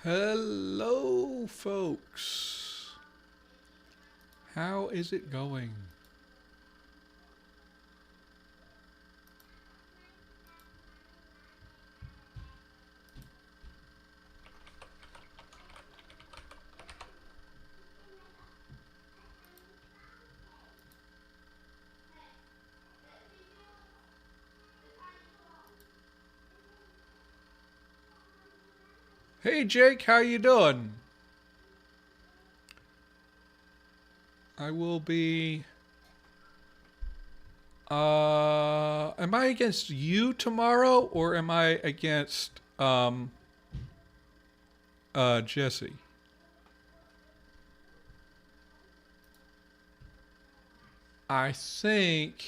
Hello, folks. How is it going? Hey, Jake, how you doing? I will be. Am I against you tomorrow, or am I against Jesse? I think.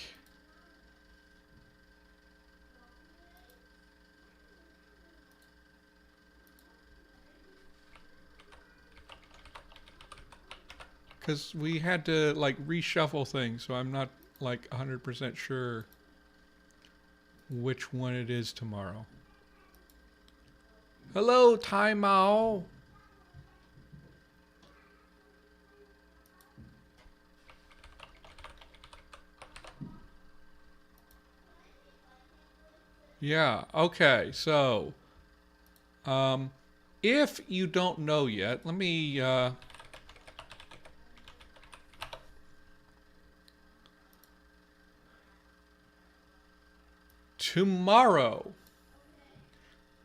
Because we had to like reshuffle things, so I'm not like 100% sure which one it is tomorrow. Hello, Tai Mao. Yeah, okay, so if you don't know yet, let me tomorrow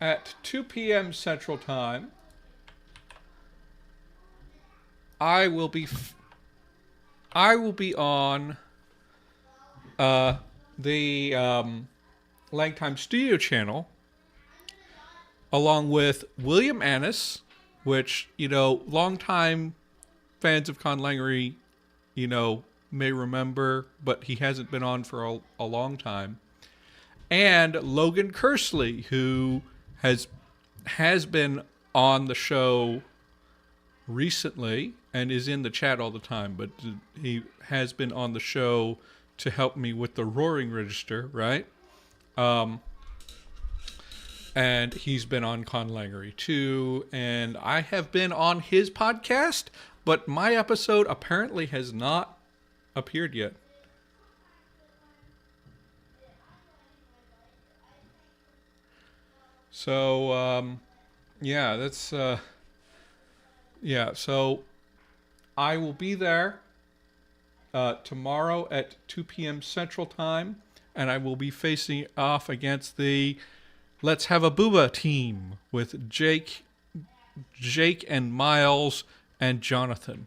at 2 p.m. Central Time, I will be I will be on the Langtime Studio channel along with William Annis, which, longtime fans of Con Langery, may remember, but he hasn't been on for a long time. And Logan Kersley, who has been on the show recently and is in the chat all the time, but he has been on the show to help me with the roaring register, right? And he's been on Con Langery too, and I have been on his podcast, but my episode apparently has not appeared yet. So, yeah, that's, yeah, so I will be there tomorrow at 2 p.m. Central Time, and I will be facing off against the Let's Have a Booba team with Jake and Miles and Jonathan.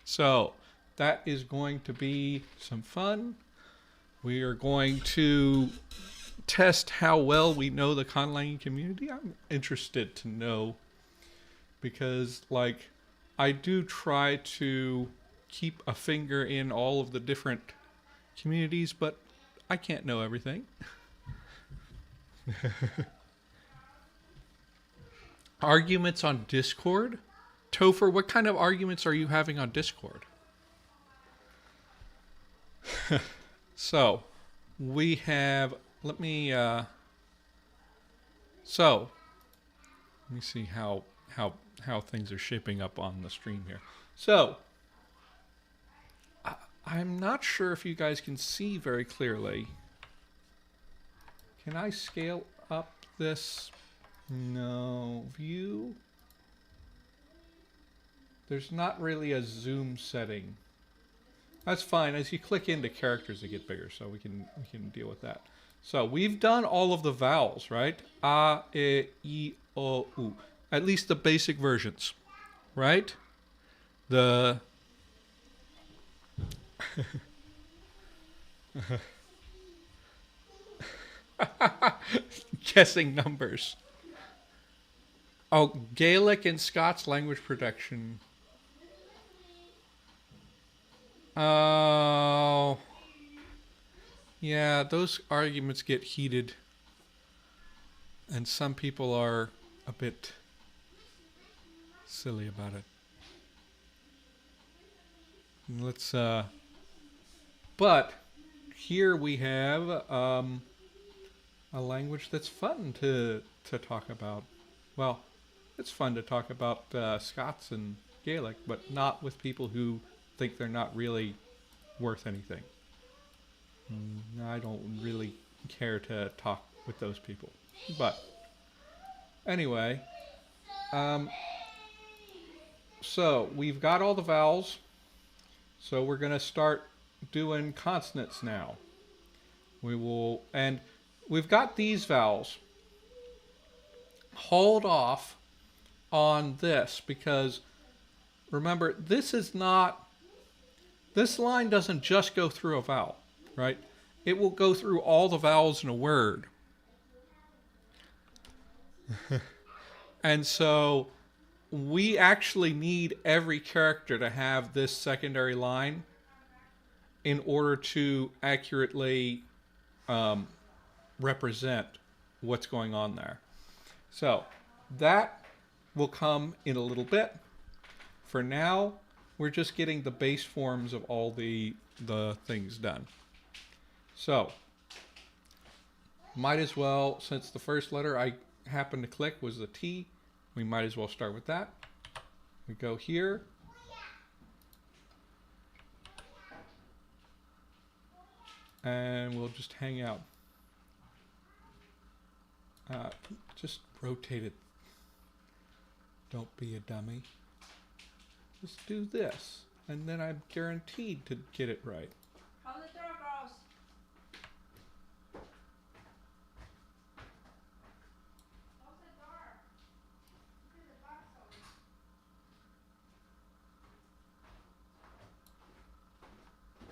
So that is going to be some fun. We are going to test how well we know the conlang community. I'm interested to know because, like, I do try to keep a finger in all of the different communities, but I can't know everything. Arguments on Discord? Topher, what kind of arguments are you having on Discord? So, we have, let me see how things are shaping up on the stream here. So, I'm not sure if you guys can see very clearly. Can I scale up this? No. View? There's not really a zoom setting. That's fine. As you click into characters, they get bigger, so we can deal with that. So we've done all of the vowels, right? A, E, I, O, U. At least the basic versions, right? The guessing numbers. Oh, Gaelic and Scots language protection. Oh. Yeah, those arguments get heated. And some people are a bit silly about it. Let's, but here we have a language that's fun to talk about. Well, It's fun to talk about Scots and Gaelic, but not with people who think they're not really worth anything. I don't really care to talk with those people. But anyway, so we've got all the vowels. So we're going to start doing consonants now. And we've got these vowels. Hold off on this because remember, this line doesn't just go through a vowel, right? It will go through all the vowels in a word. And so we actually need every character to have this secondary line in order to accurately represent what's going on there. So that will come in a little bit. For now, we're just getting the base forms of all the things done. So might as well, since the first letter I happened to click was the T, we might as well start with that. We go here. And we'll just hang out. Just rotate it. Don't be a dummy. Just do this. And then I'm guaranteed to get it right. How the door goes. Close the door. Look at the box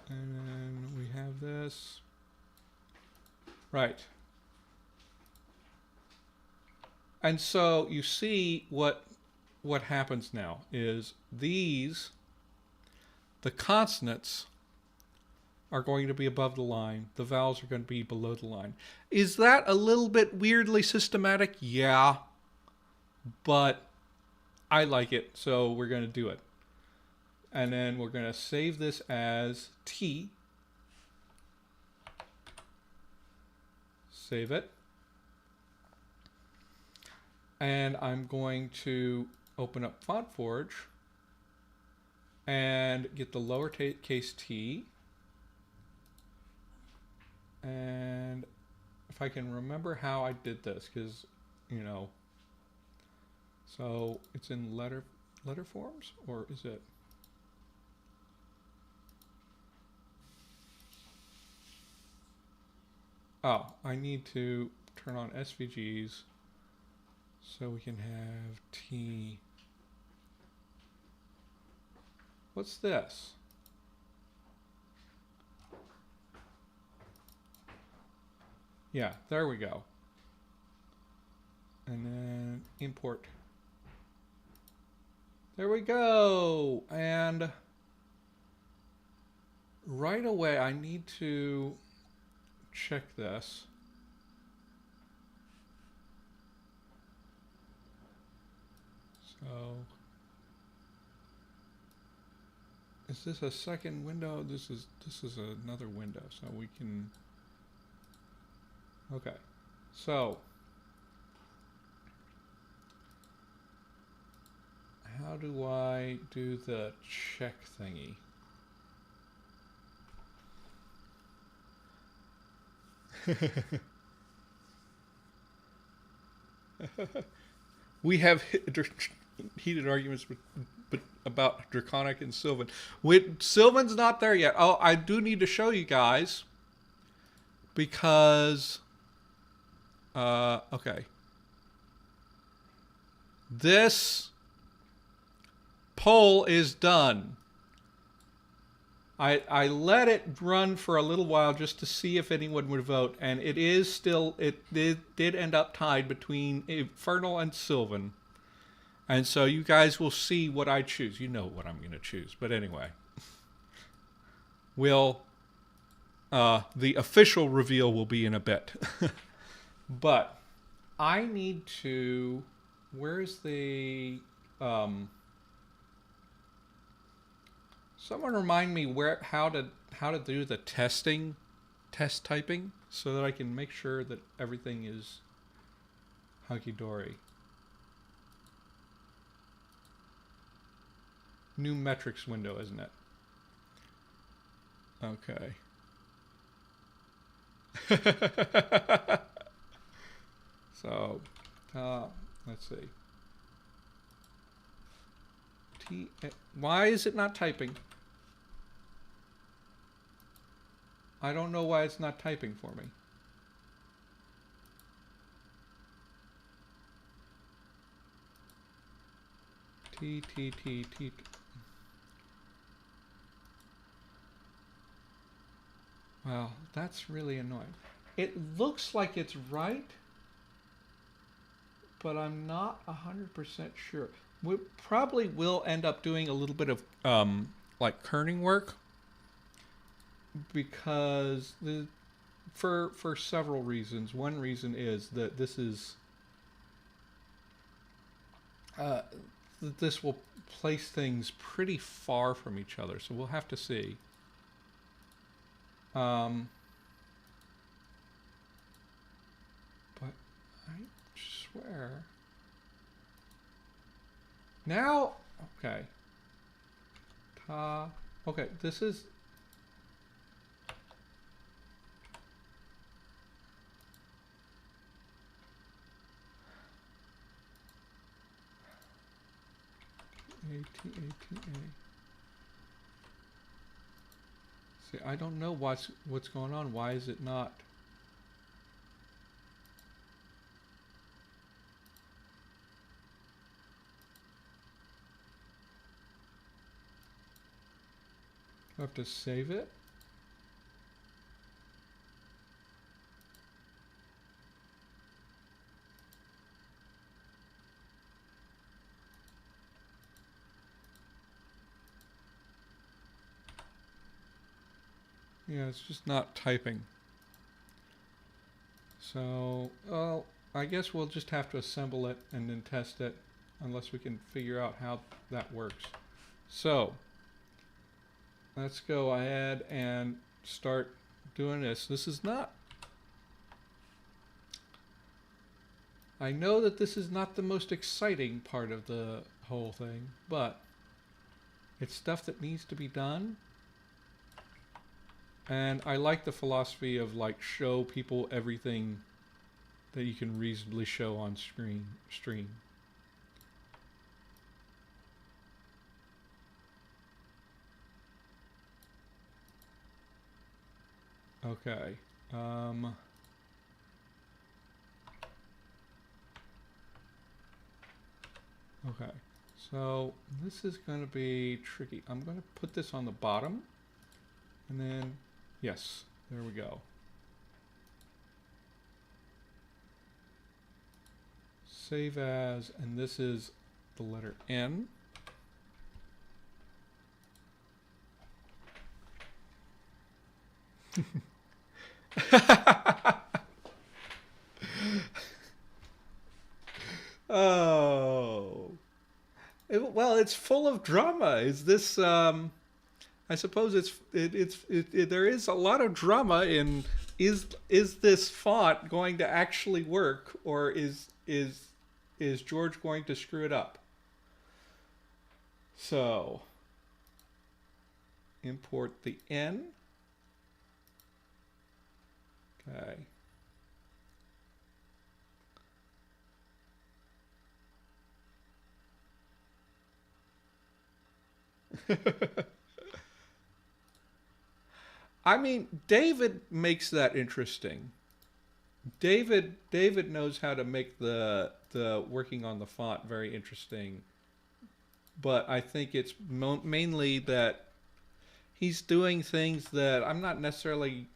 over. And then we have this. Right. And so you see what happens now is the consonants are going to be above the line. The vowels are going to be below the line. Is that a little bit weirdly systematic? Yeah. But I like it, so we're going to do it. And then we're going to save this as T. Save it. And I'm going to open up FontForge and get the lowercase t. And if I can remember how I did this, because, you know, so it's in letter forms, or is it? Oh, I need to turn on SVGs so we can have T. What's this? Yeah, there we go. And then import. There we go. And right away I need to check this. So is this a second window? This is another window, so we can. Okay, so how do I do the check thingy? We have heated arguments about Draconic and Sylvan. Sylvan's not there yet. Oh, I do need to show you guys because okay, this poll is done. I let it run for a little while just to see if anyone would vote, and it did end up tied between Infernal and Sylvan. And so you guys will see what I choose. You know what I'm going to choose. But anyway, the official reveal will be in a bit. But I need to, where's the, someone remind me how to do the test typing so that I can make sure that everything is hunky-dory. new metrics window, isn't it? Okay. So, let's see. Why is it not typing? I don't know why it's not typing for me. T. Well, that's really annoying. It looks like it's right, but I'm not 100% sure. We probably will end up doing a little bit of like kerning work because for several reasons. One reason is that this will place things pretty far from each other, so we'll have to see. But I swear. Now, okay. Okay, this is. A. See, I don't know what's going on. Why is it not? Do I have to save it? Yeah, it's just not typing. So, well, I guess we'll just have to assemble it and then test it unless we can figure out how that works. So, let's go ahead and start doing this. This is not... I know that this is not the most exciting part of the whole thing, but it's stuff that needs to be done. And I like the philosophy of like show people everything that you can reasonably show on stream. Okay. Okay. So this is going to be tricky. I'm going to put this on the bottom and then, yes, there we go. Save as, and this is the letter N. Oh. Well, it's full of drama. Is this I suppose there is a lot of drama in is this font going to actually work, or is George going to screw it up? So import the N. Okay. I mean, David makes that interesting. David knows how to make the working on the font very interesting. But I think it's mainly that he's doing things that I'm not necessarily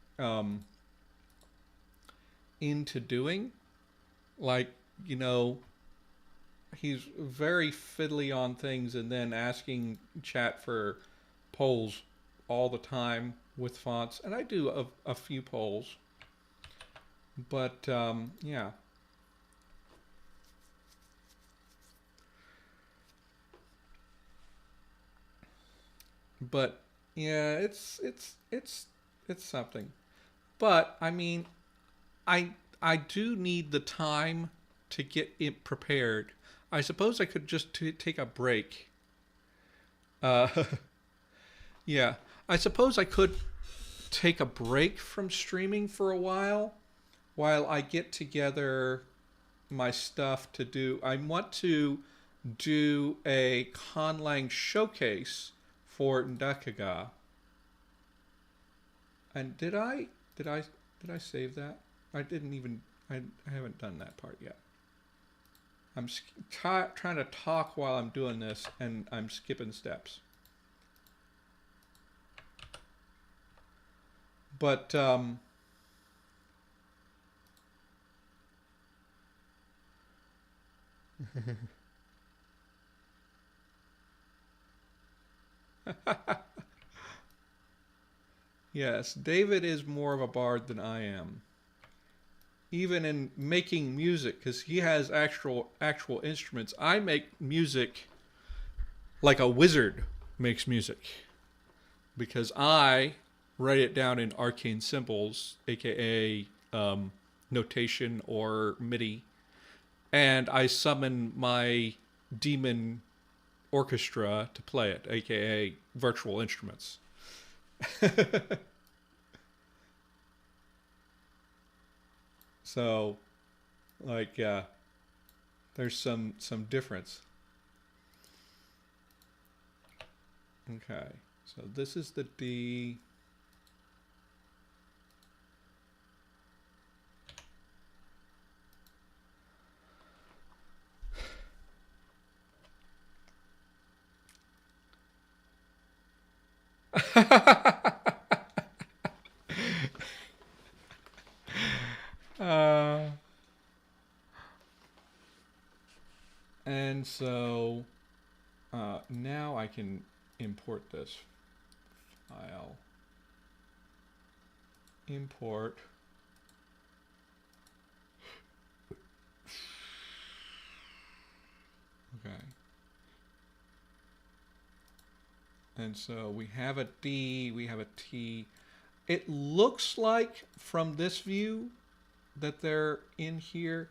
into doing. Like, you know, he's very fiddly on things and then asking chat for polls all the time with fonts, and I do a few polls, but yeah. But yeah, it's something. But I mean, I do need the time to get it prepared. I suppose I could just take a break Uh, yeah. I suppose I could take a break from streaming for a while I get together my stuff to do. I want to do a Conlang showcase for Ndakaga. And did I save that? I didn't even I haven't done that part yet. I'm trying to talk while I'm doing this, and I'm skipping steps. But yes, David is more of a bard than I am. Even in making music, because he has actual instruments. I make music like a wizard makes music, because I write it down in arcane symbols, aka notation or MIDI, and I summon my demon orchestra to play it, aka virtual instruments. So, like, there's some difference. Okay, so this is the D. uh, and so now I can import this file. Import. Okay. And so we have a D, we have a T. It looks like from this view that they're in here.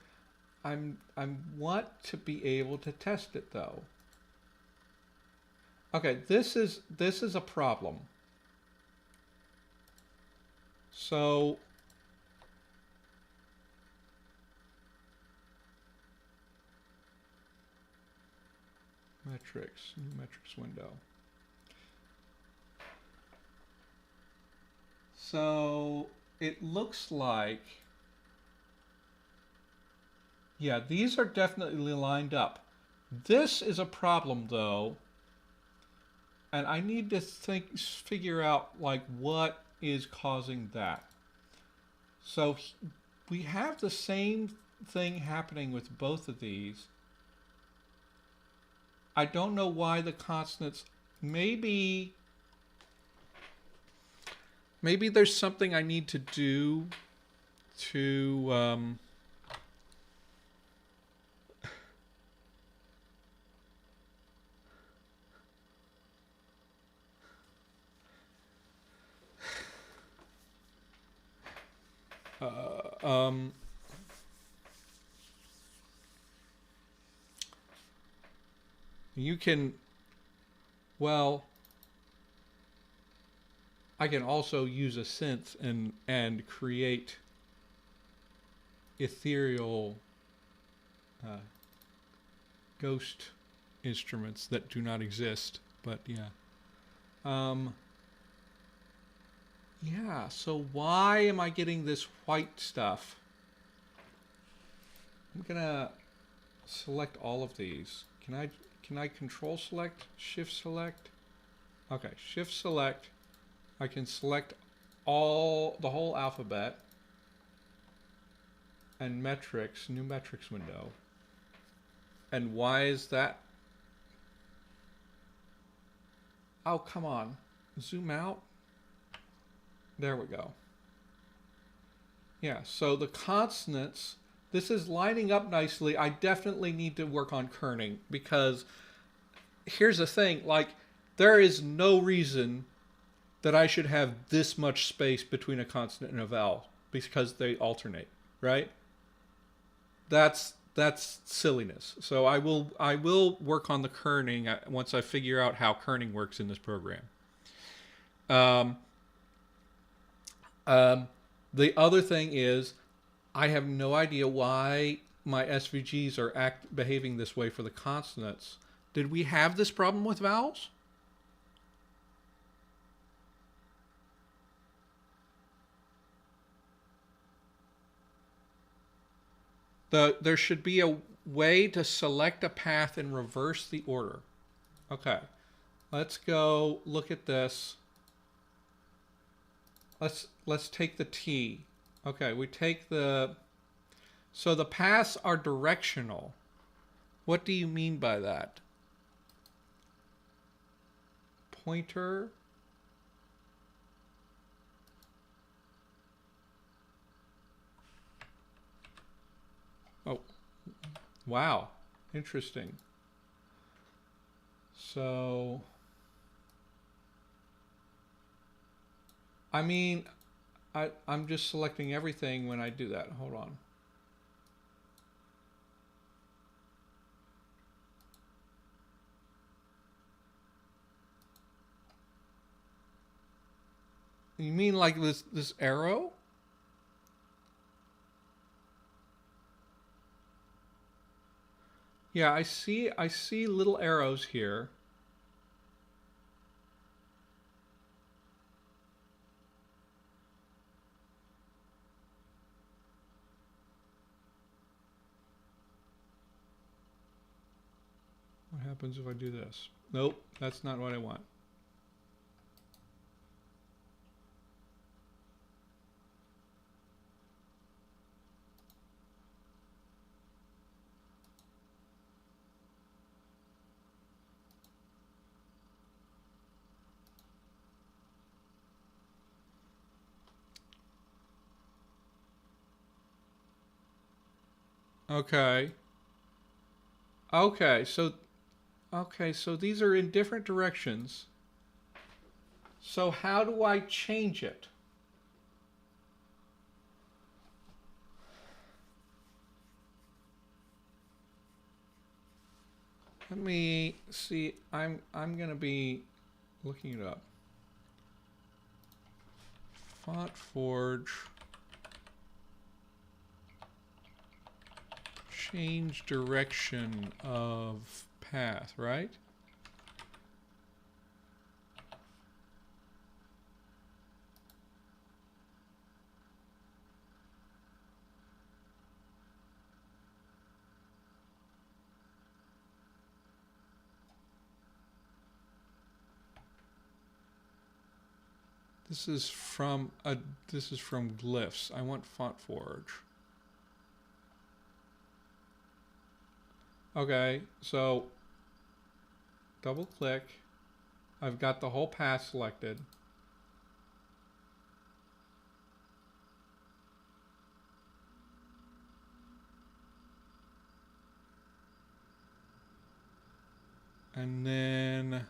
I want to be able to test it though. Okay, this is a problem. So metrics, new metrics window. So it looks like, yeah, these are definitely lined up. This is a problem though, and I need to figure out like what is causing that. So we have the same thing happening with both of these. I don't know why the consonants, maybe there's something I need to do to you can, well, I can also use a synth and create ethereal ghost instruments that do not exist. But yeah. Yeah, so why am I getting this white stuff? I'm gonna select all of these. Can I control select, shift select? Okay, shift select. I can select the whole alphabet and metrics, new metrics window. And why is that? Oh, come on. Zoom out. There we go. Yeah, so the consonants, this is lining up nicely. I definitely need to work on kerning because here's the thing, like there is no reason that I should have this much space between a consonant and a vowel because they alternate, right? That's that's silliness. So I will work on the kerning once I figure out how kerning works in this program. Um, the other thing is, I have no idea why my SVGs are behaving this way for the consonants. Did we have this problem with vowels? There should be a way to select a path and reverse the order. Okay, let's go look at this. Let's take the T. Okay, we take the... So the paths are directional. What do you mean by that? Pointer. Oh, wow. Interesting. So, I mean, I'm just selecting everything when I do that. Hold on. You mean like this arrow? Yeah, I see little arrows here. What happens if I do this? Nope, that's not what I want. Okay. Okay, so these are in different directions. So how do I change it? Let me see. I'm going to be looking it up. Font Forge. Change direction of path, right? This is from Glyphs. I want Font Forge. Okay, so double click. I've got the whole path selected. And then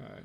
okay.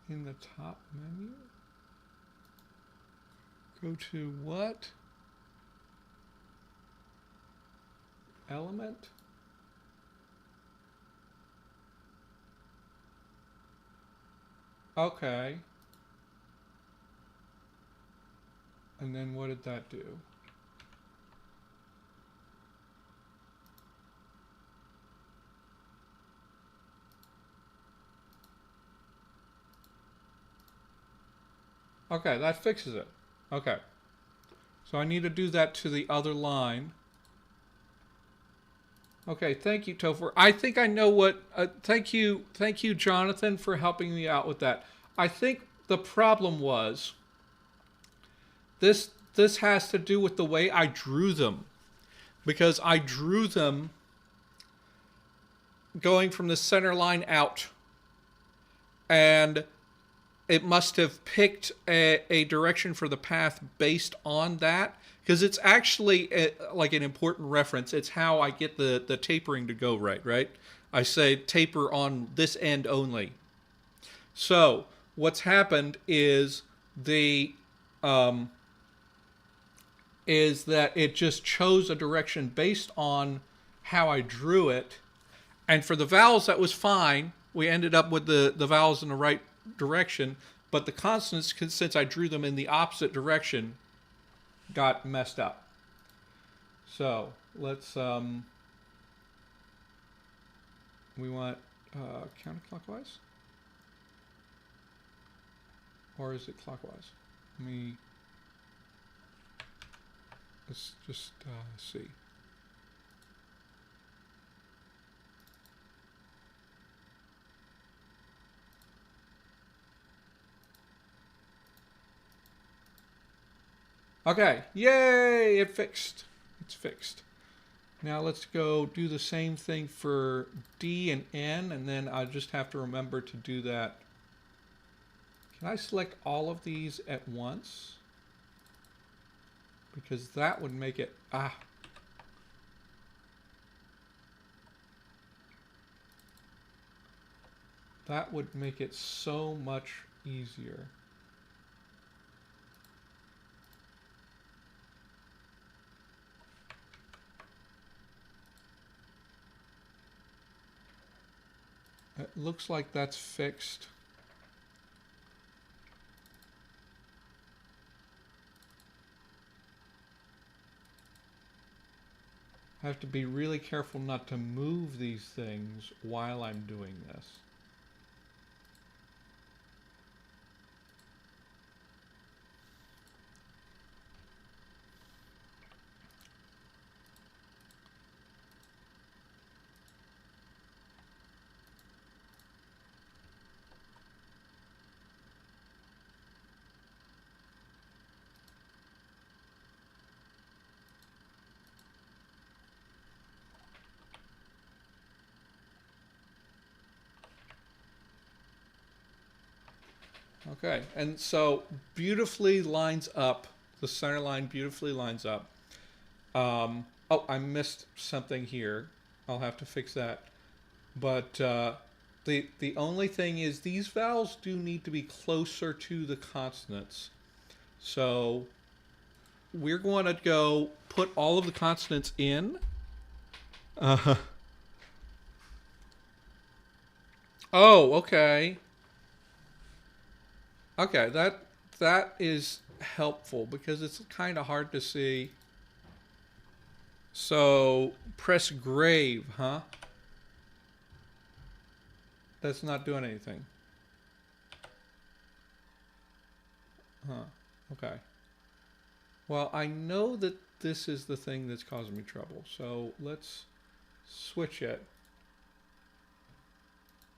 In the top menu, go to what? Element? Okay. And then what did that do? Okay, that fixes it. Okay. So I need to do that to the other line. Okay, thank you, Topher. I think I know what. Thank you, Jonathan, for helping me out with that. I think the problem was this. This has to do with the way I drew them, because I drew them going from the center line out, and it must have picked a direction for the path based on that, because it's actually like an important reference. It's how I get the tapering to go right? I say taper on this end only. So what's happened is is that it just chose a direction based on how I drew it. And for the vowels, that was fine. We ended up with the vowels in the right direction. But the consonants, since I drew them in the opposite direction, got messed up. So let's, we want counterclockwise? Or is it clockwise? Let's just see. Okay, yay, it fixed. It's fixed. Now let's go do the same thing for D and N, and then I just have to remember to do that. Can I select all of these at once? Because that would make it, that would make it so much easier. It looks like that's fixed. I have to be really careful not to move these things while I'm doing this. Okay, and so beautifully lines up. The center line beautifully lines up. Oh, I missed something here. I'll have to fix that. But the only thing is these vowels do need to be closer to the consonants. So we're going to go put all of the consonants in. Oh, okay. Okay, that is helpful because it's kind of hard to see. So press grave, huh? That's not doing anything. Huh. Okay. Well, I know that this is the thing that's causing me trouble. So let's switch it.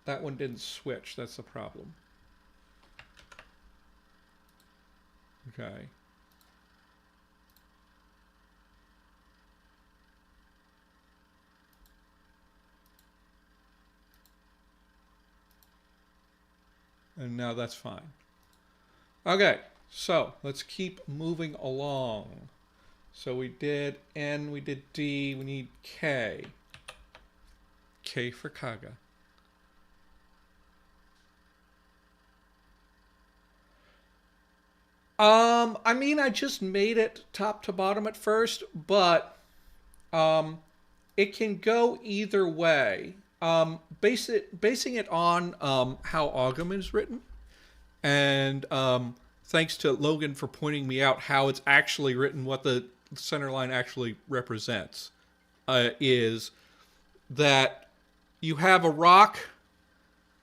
That one didn't switch. That's the problem. Okay. And now that's fine. Okay, so let's keep moving along. So we did N, we did D, we need K. K for Kaga. I mean, I just made it top to bottom at first, but it can go either way. Basing it on how Ogam is written, and thanks to Logan for pointing me out how it's actually written, what the center line actually represents, is that you have a rock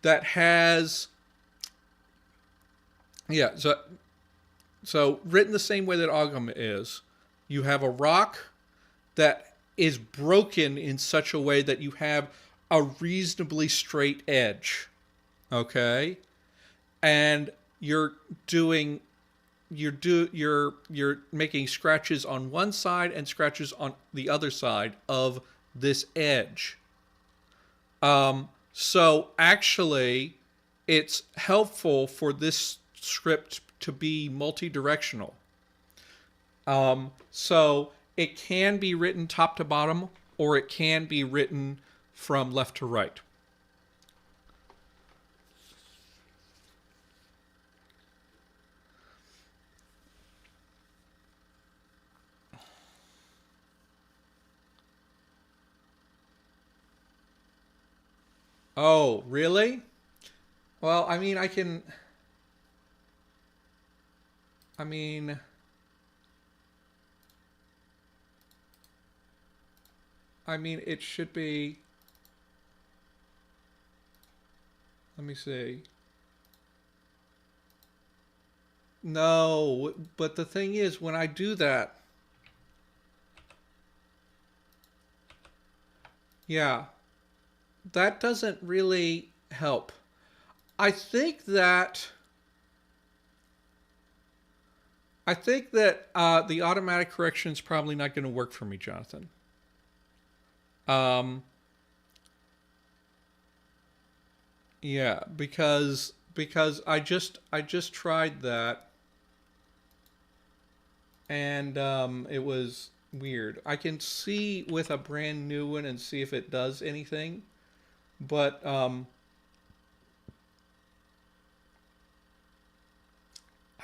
that has, so written the same way that Ogam is, you have a rock that is broken in such a way that you have a reasonably straight edge. Okay? And you're making scratches on one side and scratches on the other side of this edge. So actually, it's helpful for this script to be multi-directional. So it can be written top to bottom, or it can be written from left to right. Oh, really? Well, I mean, I mean, it should be, let me see. No, but the thing is, when I do that, yeah, that doesn't really help. I think that the automatic correction is probably not going to work for me, Jonathan. Um, yeah, because I just tried that, and it was weird. I can see with a brand new one and see if it does anything, but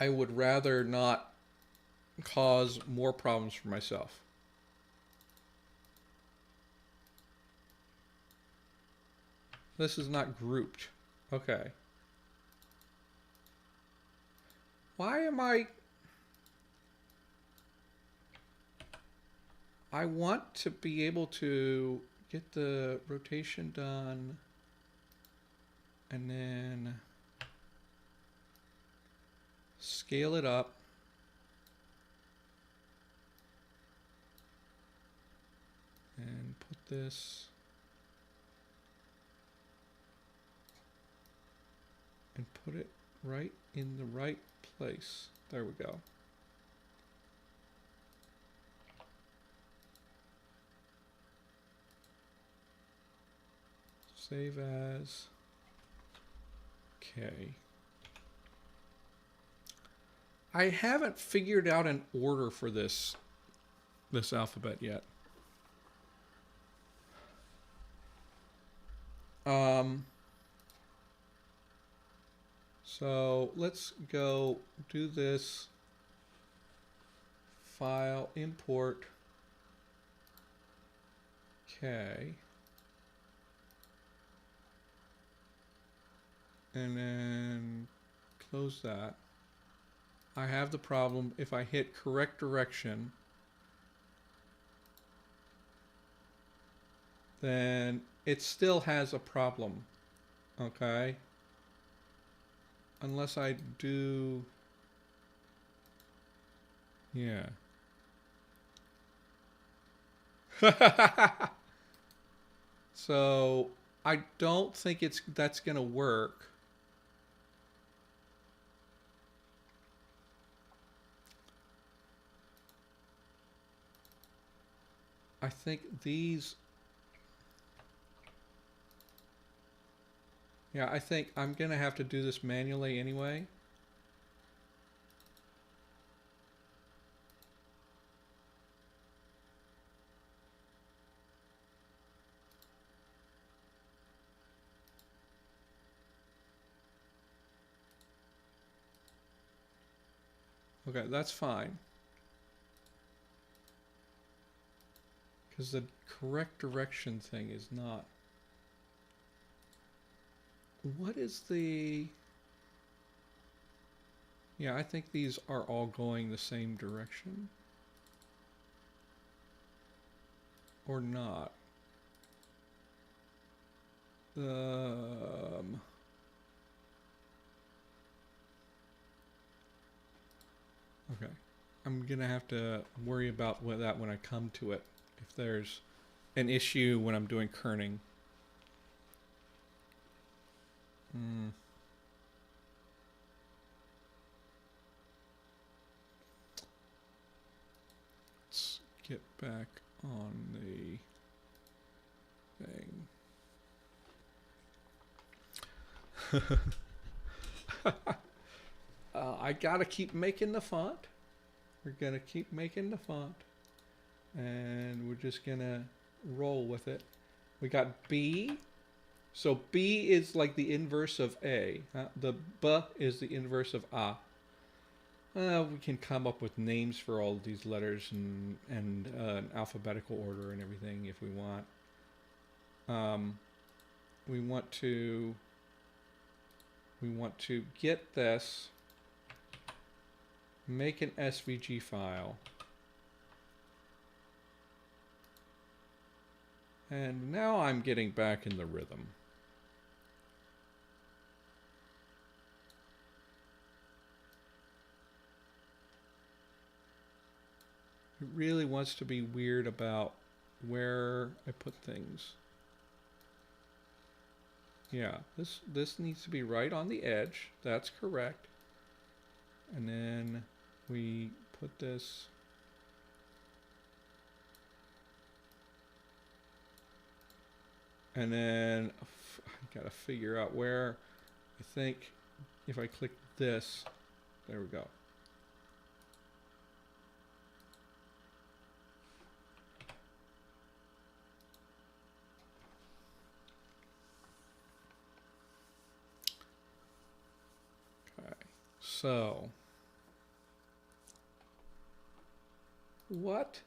I would rather not cause more problems for myself. This is not grouped. Okay. Why am I want to be able to get the rotation done and then scale it up. And put this and put it right in the right place. There we go. Save as. Okay. I haven't figured out an order for this alphabet yet. So let's go do this. File, import. Okay. And then close that. I have the problem if I hit correct direction, then it still has a problem. Okay. Unless I do, yeah. So I don't think that's gonna work. I think these, yeah, I think I'm gonna have to do this manually anyway. Okay, that's fine. Because the correct direction thing is not. What is the... Yeah, I think these are all going the same direction. Or not. Okay. I'm gonna have to worry about that when I come to it if there's an issue when I'm doing kerning. Let's get back on the thing. I gotta keep making the font. We're gonna keep making the font. And we're just gonna roll with it. We got B. So B is like the inverse of A. The B is the inverse of A. We can come up with names for all of these letters and an alphabetical order and everything if we want. We want to get this, make an SVG file, and now I'm getting back in the rhythm. It really wants to be weird about where I put things. Yeah, this needs to be right on the edge. That's correct. And then we put this. And then I gotta figure out where. I think if I click this, there we go. So, what?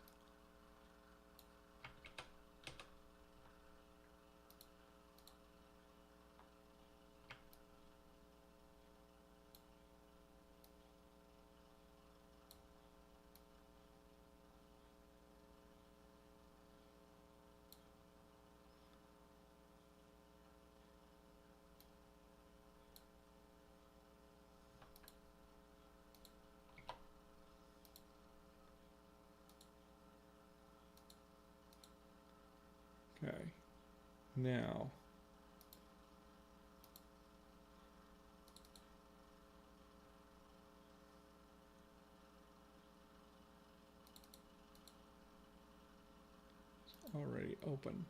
Okay, now. It's already open.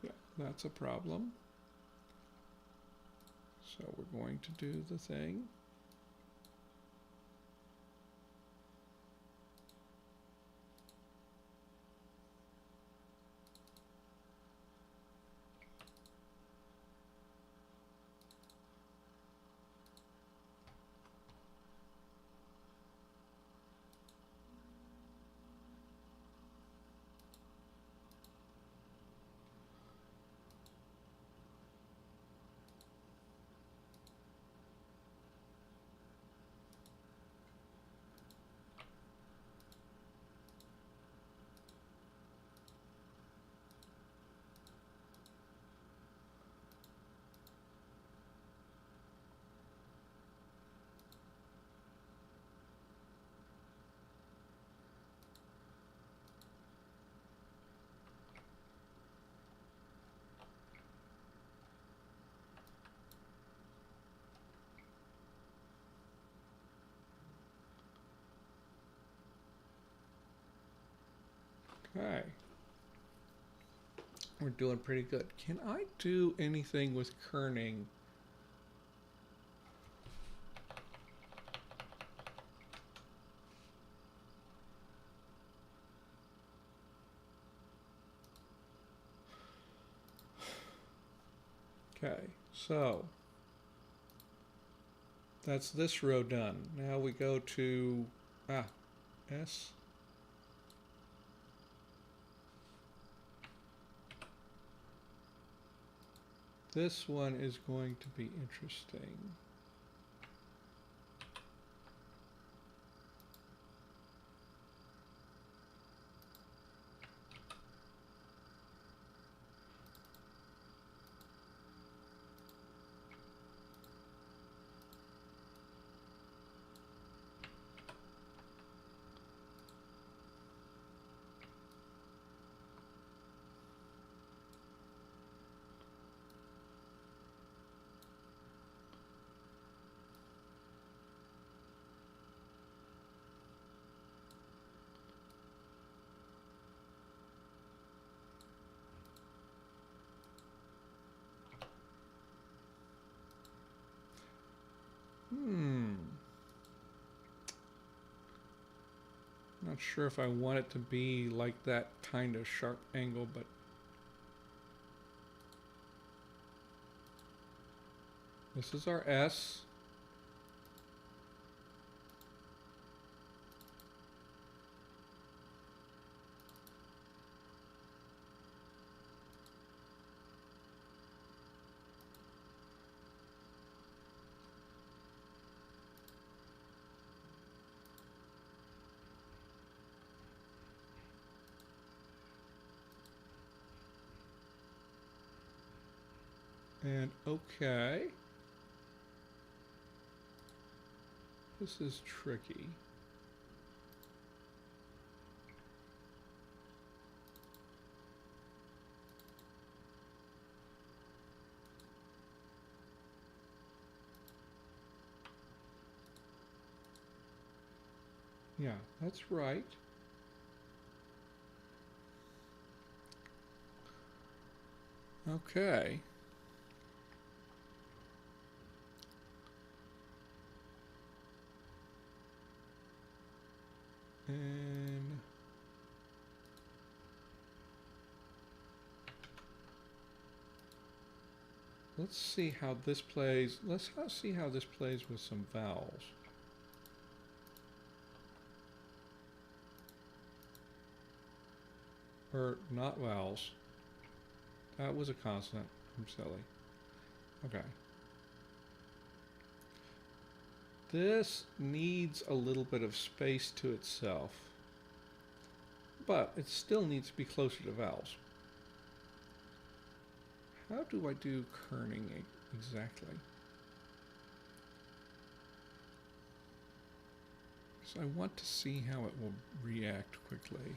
Yeah, that's a problem. So we're going to do the thing. Okay. We're doing pretty good. Can I do anything with kerning? Okay, so that's this row done. Now we go to S. This one is going to be interesting. Not sure if I want it to be like that kind of sharp angle, but this is our S. And okay. This is tricky. Yeah, that's right. Okay. And let's see how this plays. Let's see how this plays with some vowels. Or not vowels. That was a consonant. I'm silly. Okay. This needs a little bit of space to itself, but it still needs to be closer to vowels. How do I do kerning exactly? So I want to see how it will react quickly.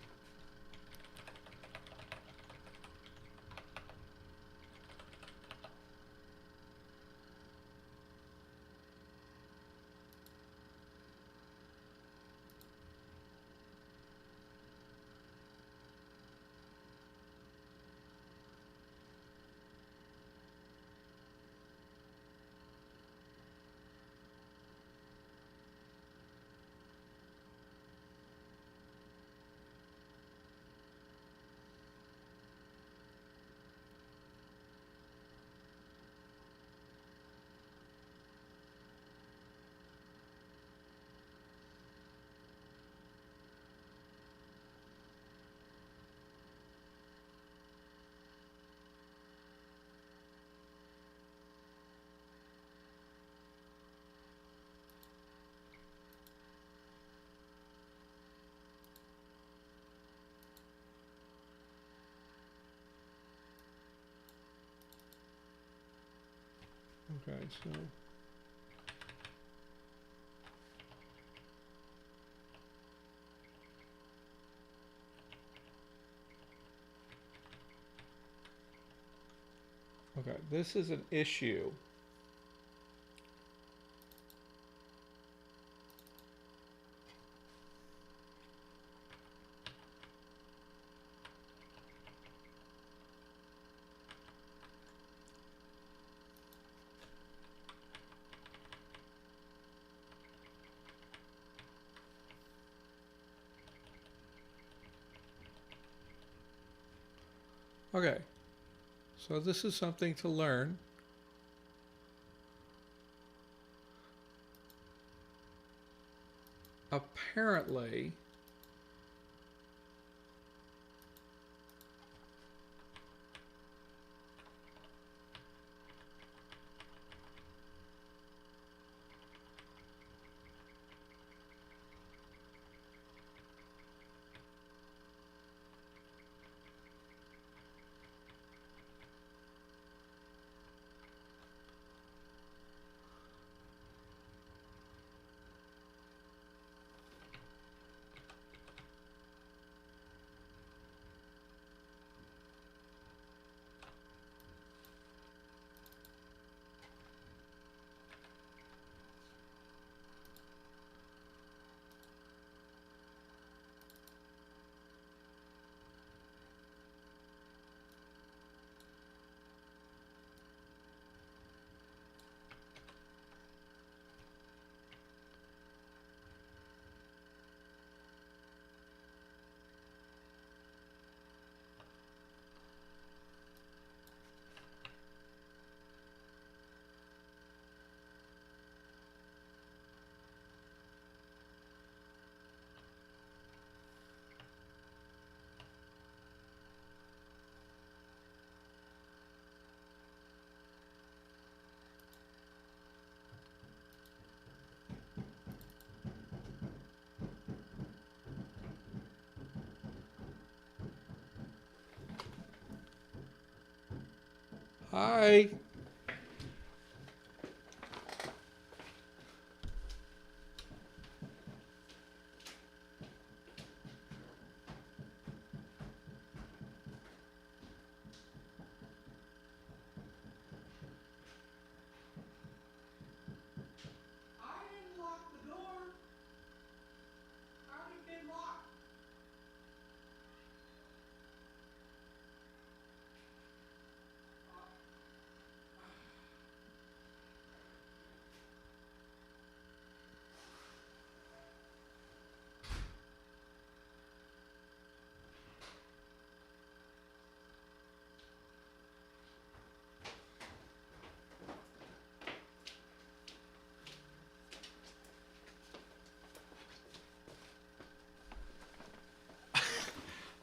Okay, so okay, this is an issue. Okay, so this is something to learn. Apparently, Hi. I didn't lock the door. How did it get locked?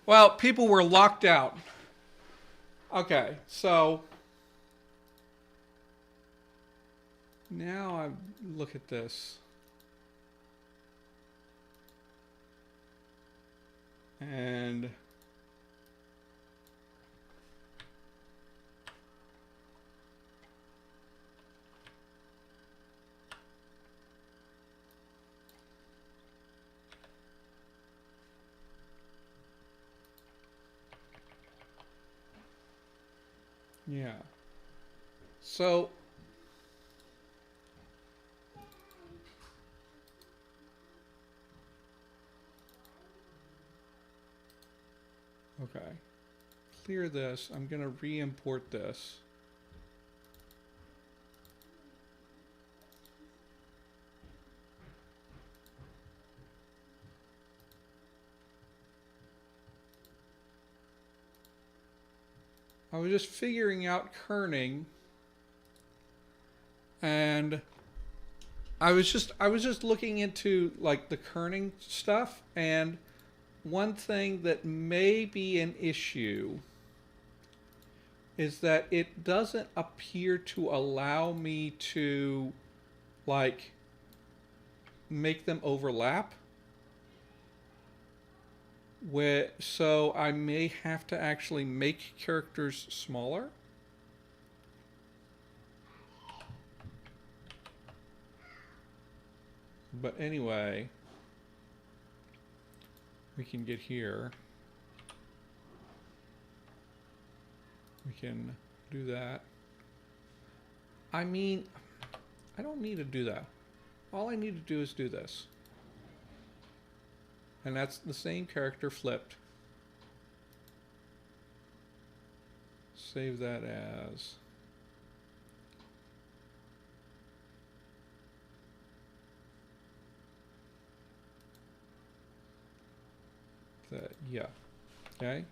Well, people were locked out. Okay, so now I look at this. And yeah. So okay. Clear this. I'm going to re-import this. I was just figuring out kerning, and I was just looking into like the kerning stuff, and one thing that may be an issue is that it doesn't appear to allow me to like make them overlap. So I may have to actually make characters smaller. But anyway, we can get here. We can do that. I mean, I don't need to do that. All I need to do is do this. And that's the same character flipped. Save that as that. Yeah. Okay.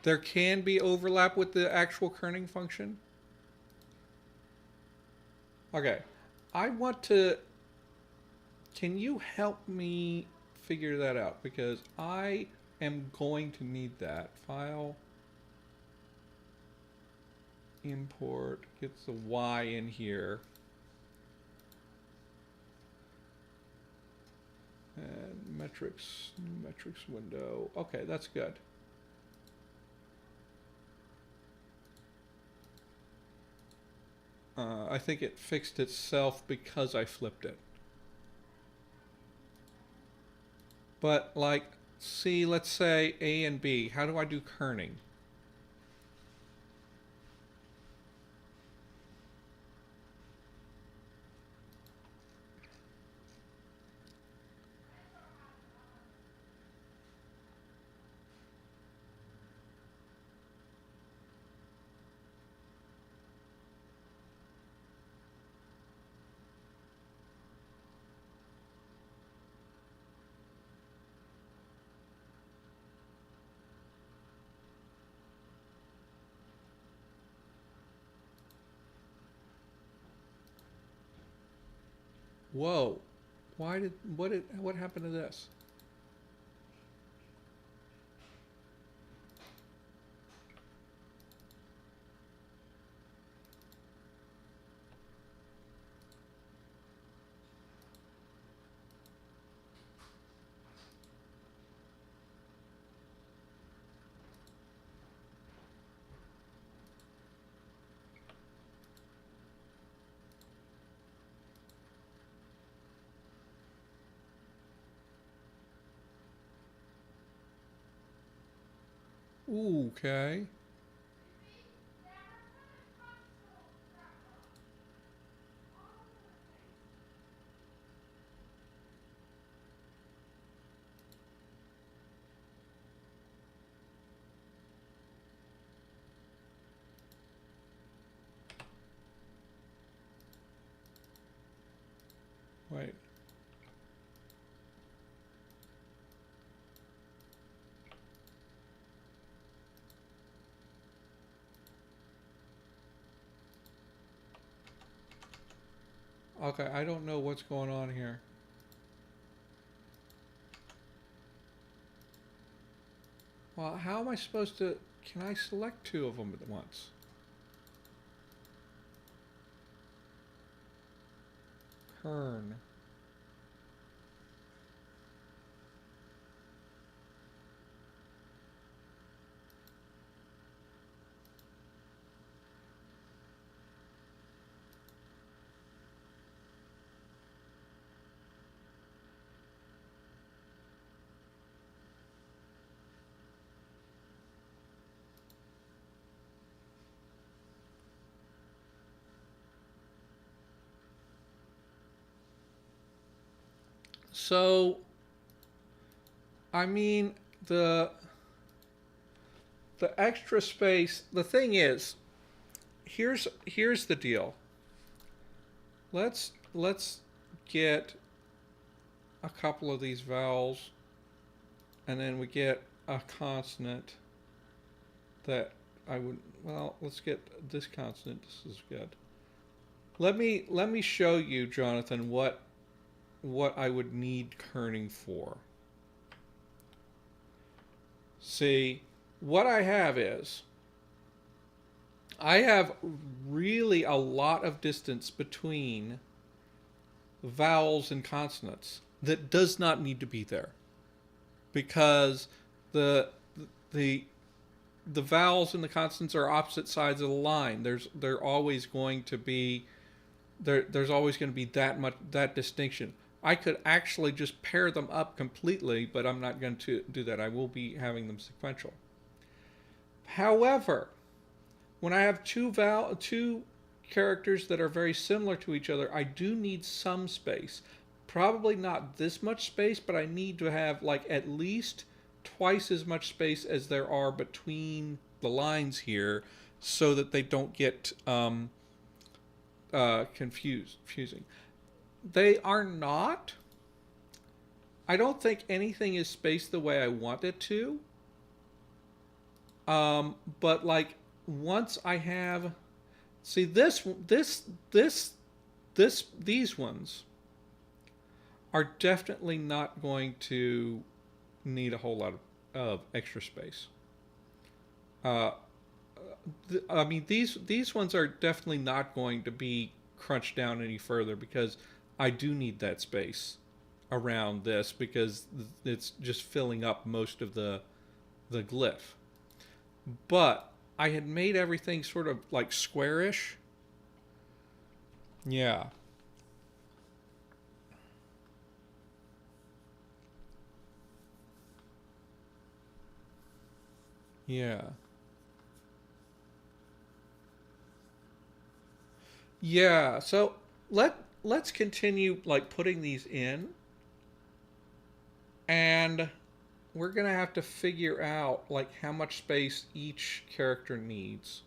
There can be overlap with the actual kerning function. Okay. I want to. Can you help me figure that out? Because I am going to need that. File. Import. Gets the Y in here. And metrics. New metrics window. Okay, that's good. I think it fixed itself because I flipped it. But like, see, let's say A and B. How do I do kerning? Whoa. What happened to this? Ooh, okay. Wait. Okay, I don't know what's going on here. Well, how am I supposed to... Can I select two of them at once? Kern. So, I mean, the the extra space, the thing is, here's the deal. Let's get a couple of these vowels, and then we get a consonant that I would, well, let's get this consonant. This is good. Let me show you, Jonathan, what I would need kerning for. See, what I have is I have really a lot of distance between vowels and consonants that does not need to be there, because the the the vowels and the consonants are opposite sides of the line. They're always going to be there's always going to be that distinction. I could actually just pair them up completely, but I'm not going to do that. I will be having them sequential. However, when I have two characters that are very similar to each other, I do need some space. Probably not this much space, but I need to have like at least twice as much space as there are between the lines here, so that they don't get confusing. They are not. I don't think anything is spaced the way I want it to. But like once I have, see these ones are definitely not going to need a whole lot of extra space. Uh, I mean these ones are definitely not going to be crunched down any further, because I do need that space around this, because it's just filling up most of the glyph. But I had made everything sort of like squarish. Yeah. Yeah. Yeah. So let's continue like putting these in, and we're gonna have to figure out like how much space each character needs.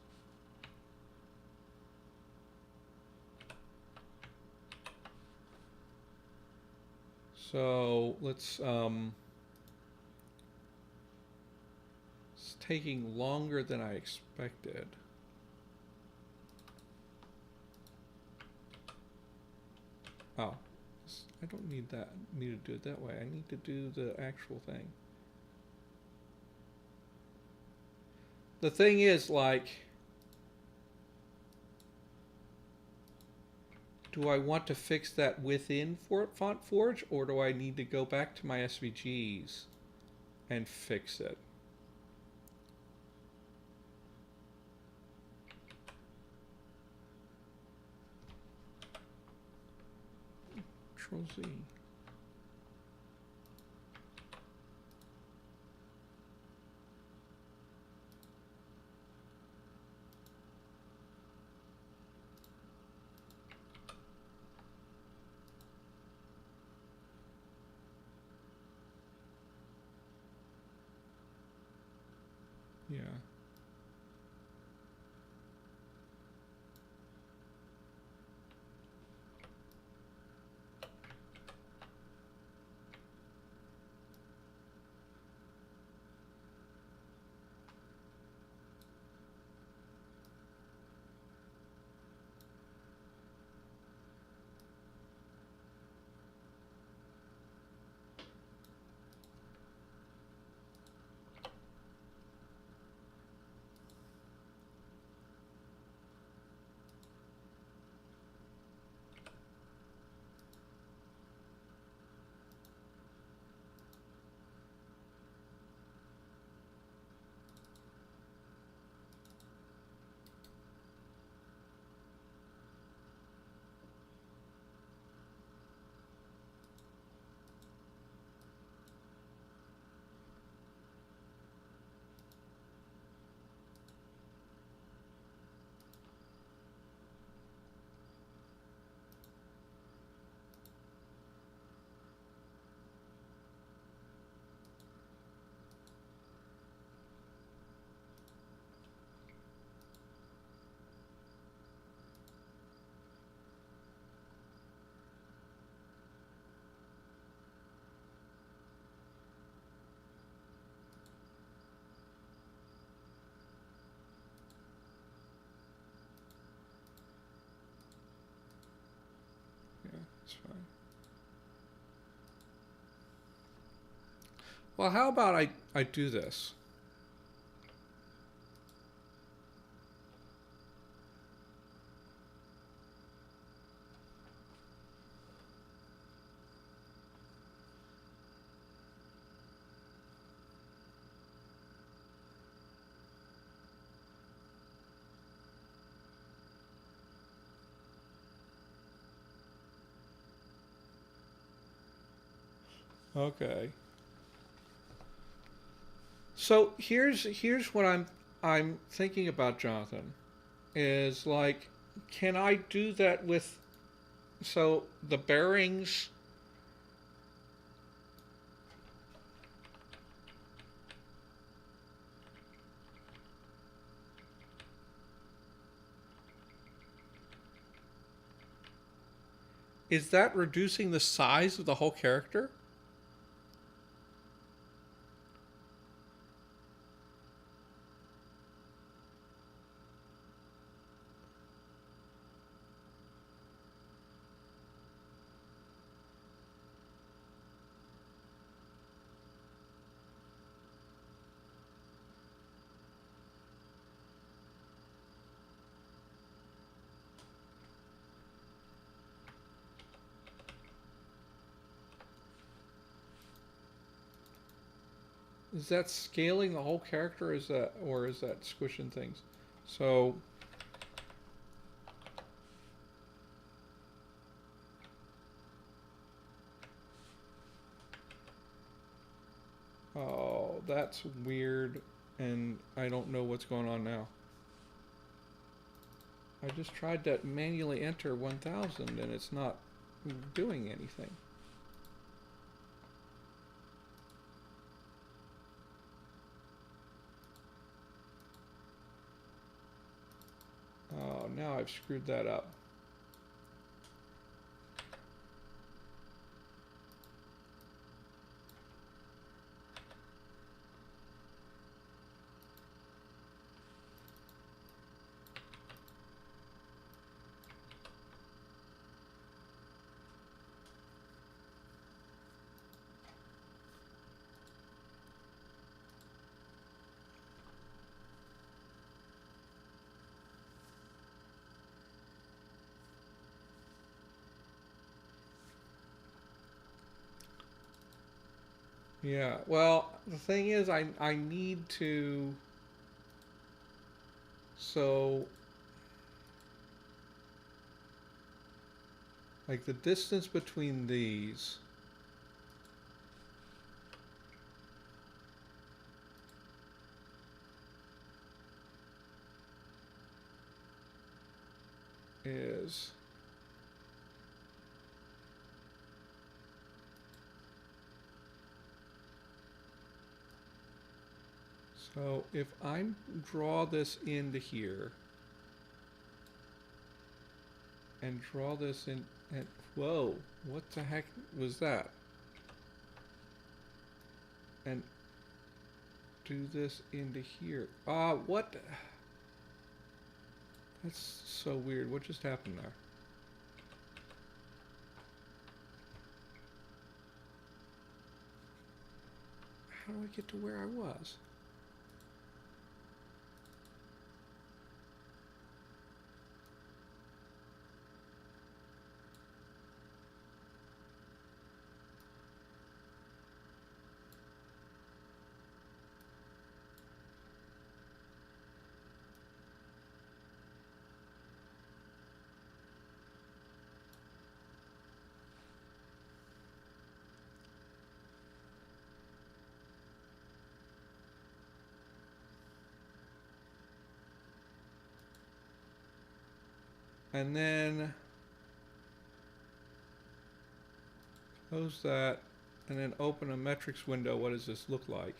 So it's taking longer than I expected. Oh, I don't need to do it that way. I need to do the actual thing. The thing is, like, do I want to fix that within Font Forge, or do I need to go back to my SVGs and fix it? Control Z. Yeah. Yeah, it's fine. Well, how about I do this? Okay. So here's what I'm thinking about, Jonathan, is like, can I do that with, so the bearings, is that reducing the size of the whole character? Is that scaling the whole character? Is that, or is that squishing things? So, oh, that's weird, and I don't know what's going on now. I just tried to manually enter 1000 and it's not doing anything. Oh, now I've screwed that up. Yeah, well, the thing is, I need to, so, like, the distance between these is, So if I draw this into here and draw this in, and whoa, what the heck was that? And do this into here. What? That's so weird. What just happened there? How do I get to where I was? And then close that and then open a metrics window. What does this look like?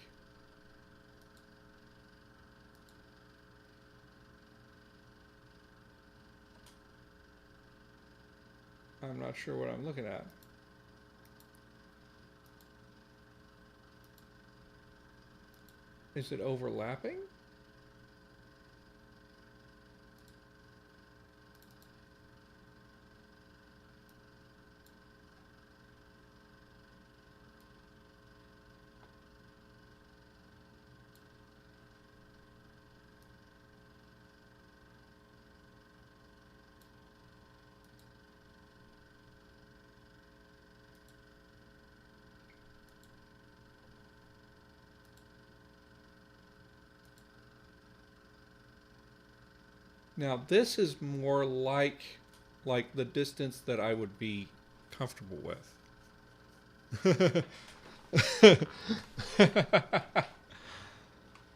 I'm not sure what I'm looking at. Is it overlapping? Now this is more like the distance that I would be comfortable with.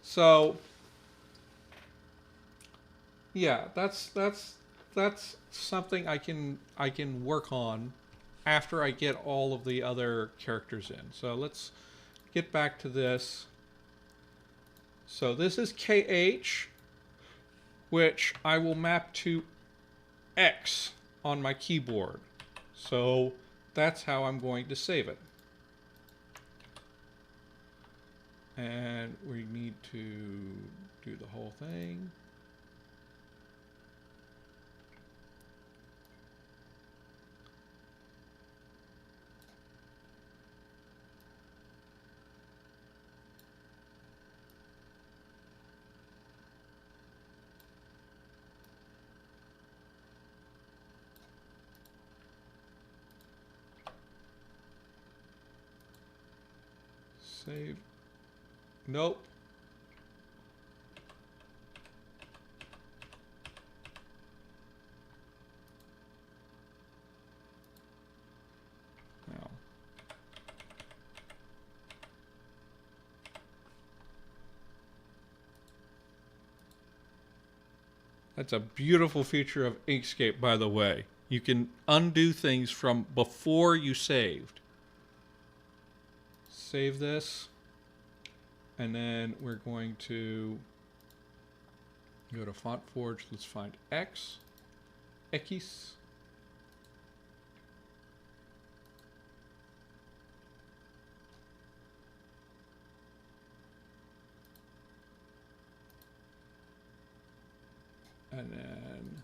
So yeah, that's something I can work on after I get all of the other characters in. So let's get back to this. So this is KH, which I will map to X on my keyboard. So that's how I'm going to save it. And we need to do the whole thing. Save. Nope. Now. That's a beautiful feature of Inkscape, by the way. You can undo things from before you saved. Save this. And then we're going to go to Font Forge. Let's find X. X. And then,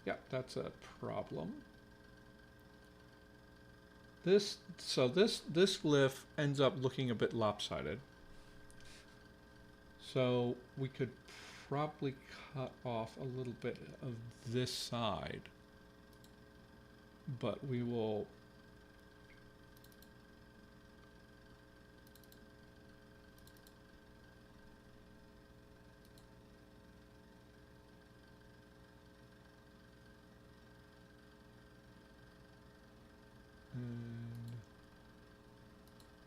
yeah, that's a problem. This glyph ends up looking a bit lopsided. So we could probably cut off a little bit of this side, but we will.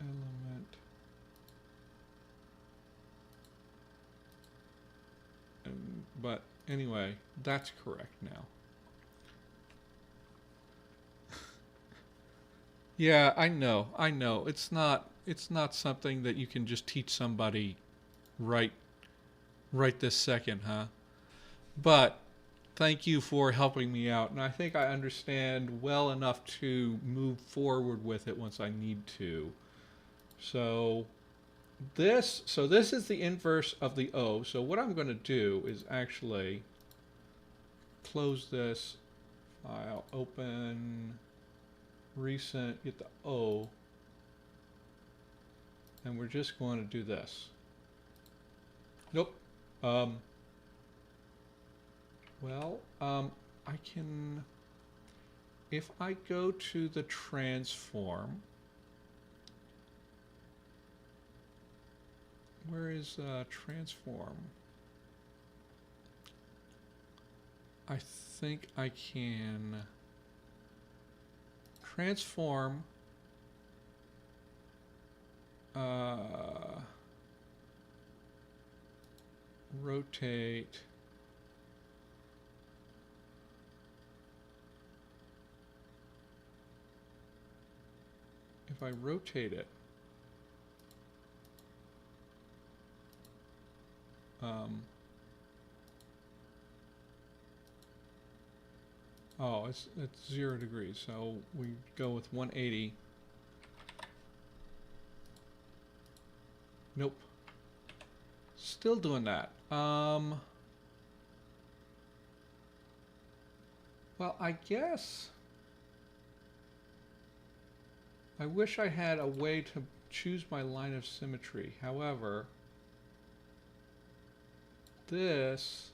Element. But anyway, that's correct now. Yeah, I know. It's not it's not something that you can just teach somebody right this second, huh? But thank you for helping me out, and I think I understand well enough to move forward with it once I need to. So this is the inverse of the O. So what I'm going to do is actually close this file, open recent, get the O, and we're just going to do this. Nope. I can, if I go to the transform, where is transform? I think I can transform rotate if I rotate it oh, it's 0 degrees, so we go with 180. Nope. Still doing that. Well, I guess I wish I had a way to choose my line of symmetry. However, this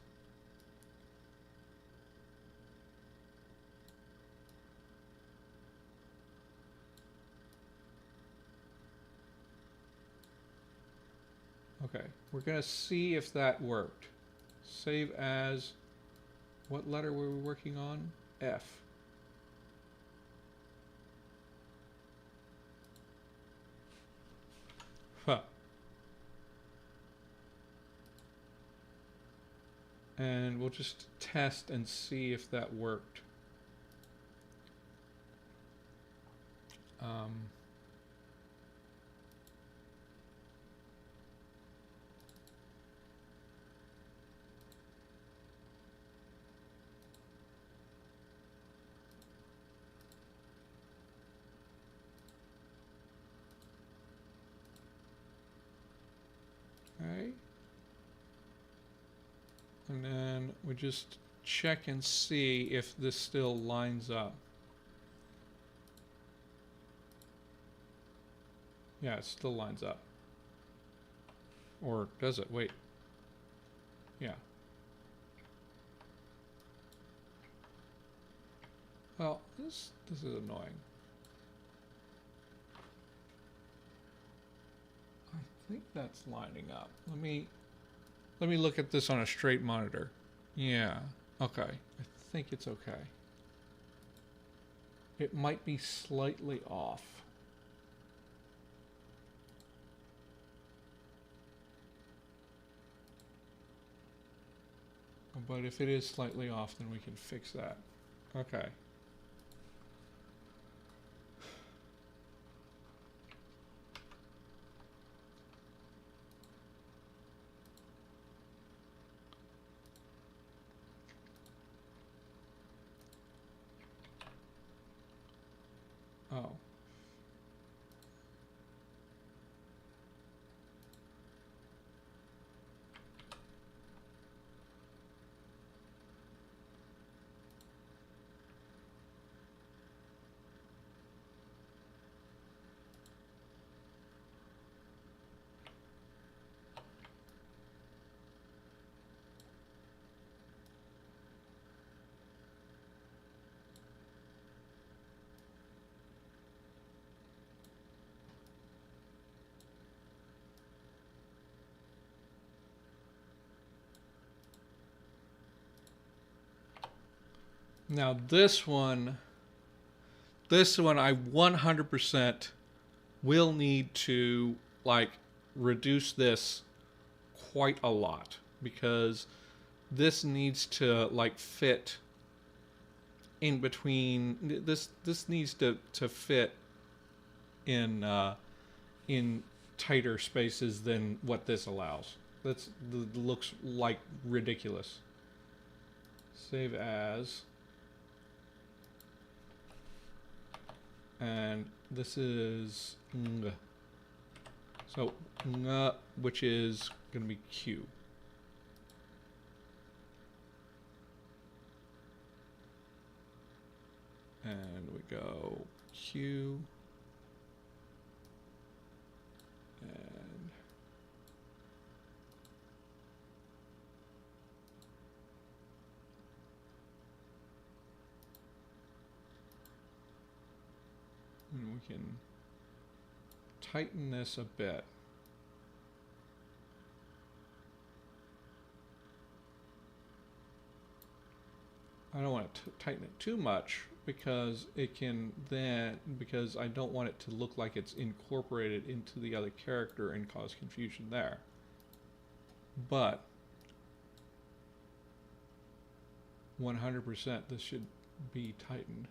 okay, we're gonna see if that worked. Save as, what letter were we working on? F. Huh. And we'll just test and see if that worked. Okay. And then we just check and see if this still lines up. Yeah, it still lines up. Or does it? Wait. Yeah. Well, this is annoying. I think that's lining up. Let me look at this on a straight monitor. Yeah. Okay. I think it's okay. It might be slightly off. But if it is slightly off, then we can fix that. Okay. Oh. Now this one I 100% will need to like reduce this quite a lot because this needs to like fit in between this needs to fit in in tighter spaces than what this allows. That's looks like ridiculous. Save as. And this is ng. So ng, which is going to be Q. And we go Q. And we can tighten this a bit. I don't want to tighten it too much because it can then, because I don't want it to look like it's incorporated into the other character and cause confusion there. But 100% this should be tightened.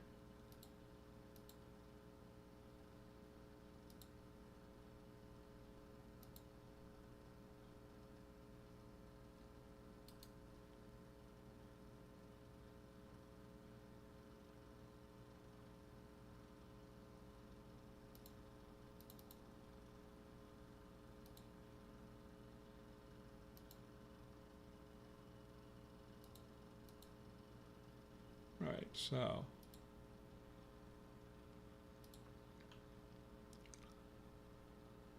Right, so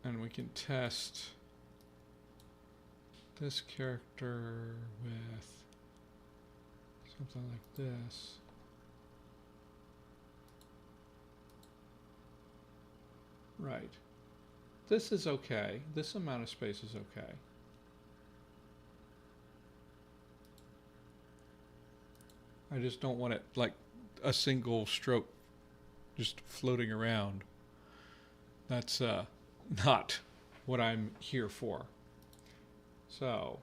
and we can test this character with something like this. Right. This is okay. This amount of space is okay. I just don't want it like a single stroke just floating around. That's not what I'm here for. So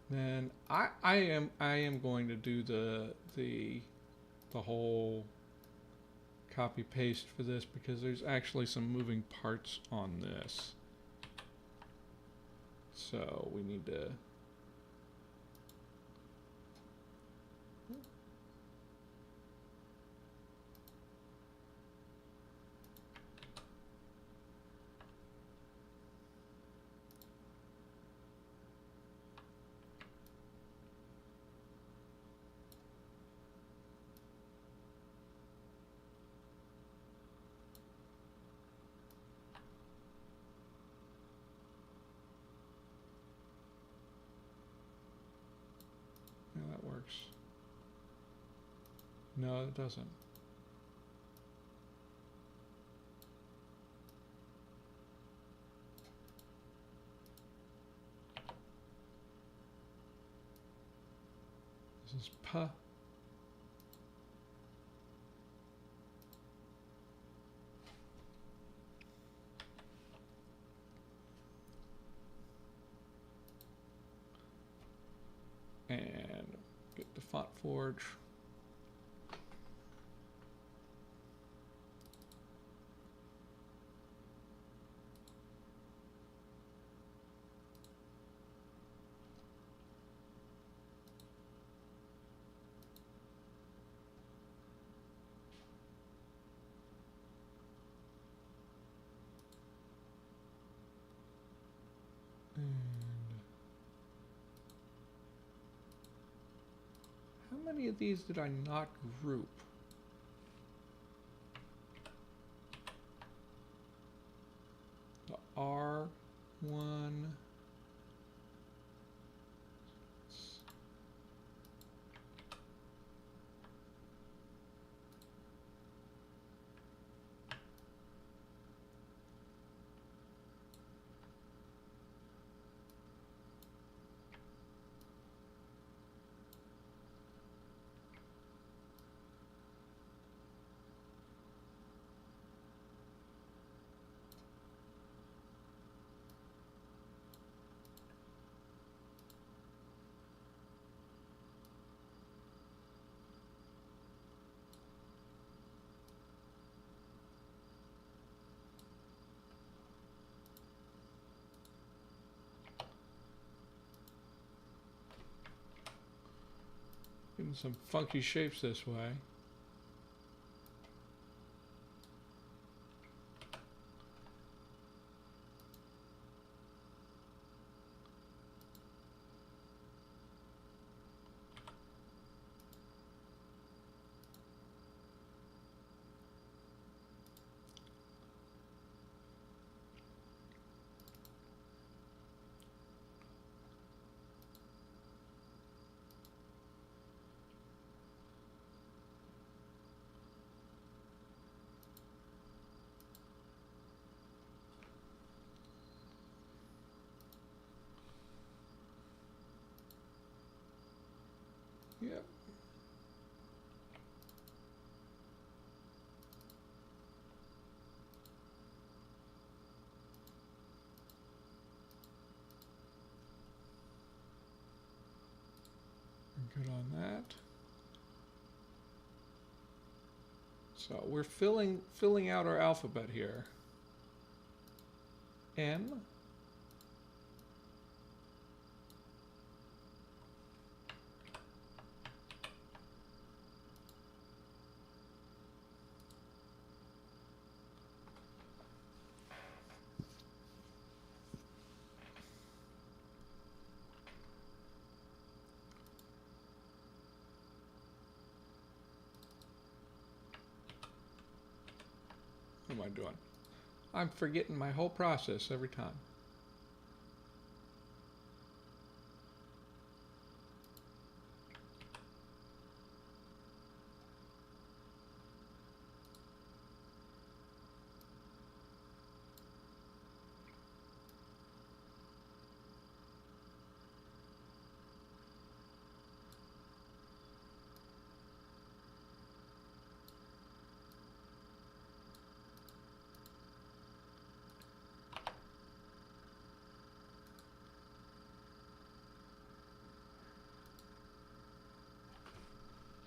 then I am going to do the whole copy paste for this because there's actually some moving parts on this. So we need to that works. No, it doesn't. This is pa. And get the font forge. How many of these did I not group? The R1. getting some funky shapes this way. Yep. Good on that. So we're filling out our alphabet here. M. What am I doing? I'm forgetting my whole process every time.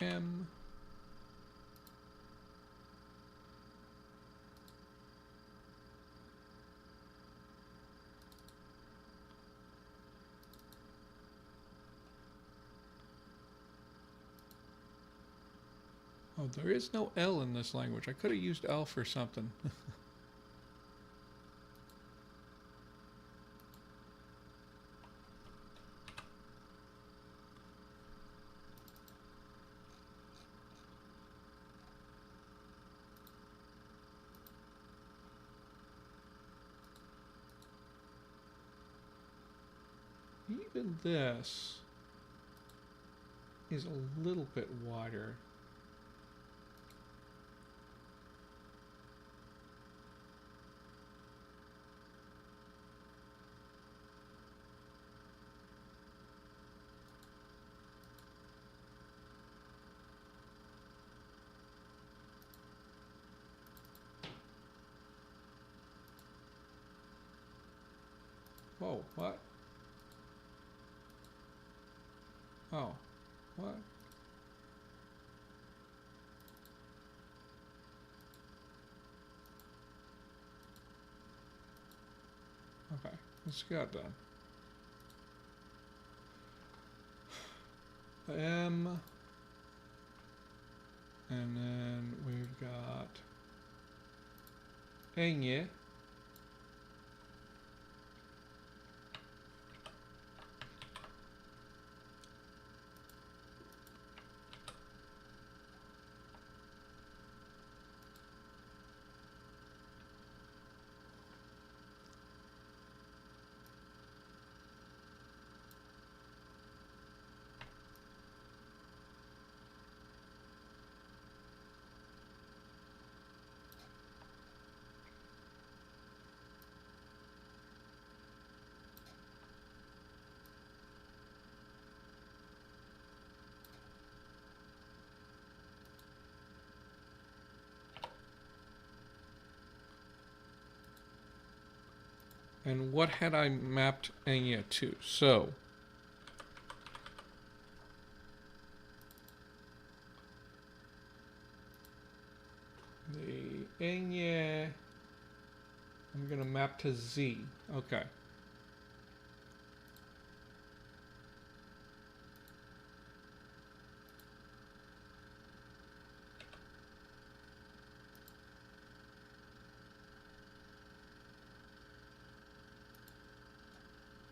M. Oh, there is no L in this language. I could have used L for something. Even this is a little bit wider. Whoa, what? Oh, what? Okay, let's get done. M, and then we've got Enye. And what had I mapped Enye to? So, the Enye, I'm going to map to Z. Okay.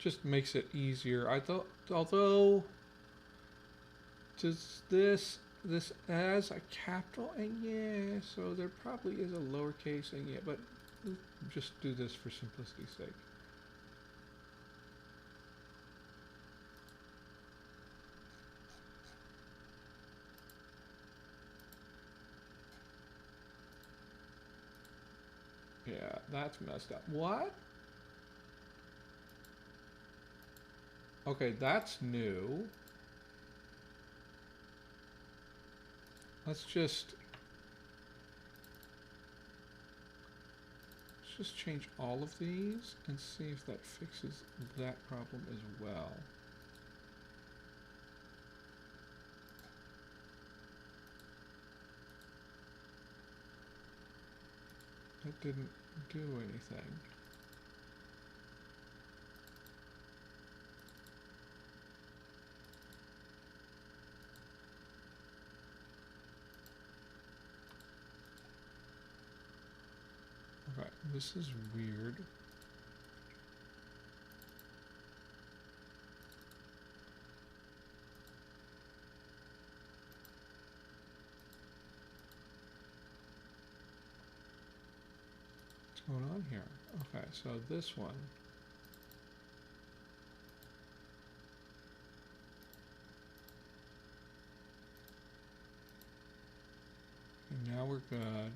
just makes it easier. I thought, although, does this as a capital and yeah, so there probably is a lowercase and yeah, but we'll just do this for simplicity's sake. Yeah, that's messed up. What? Okay, that's new. Let's just change all of these and see if that fixes that problem as well. That didn't do anything. Okay, this is weird. What's going on here? Okay, so this one. And now we're good.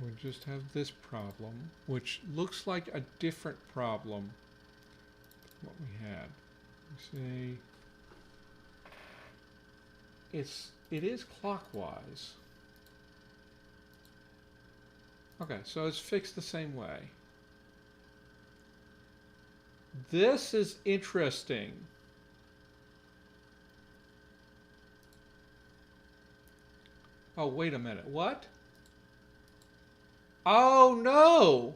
We just have this problem, which looks like a different problem than what we had. You see, it is clockwise. Okay, so it's fixed the same way. This is interesting. Oh, wait a minute. What? Oh, no!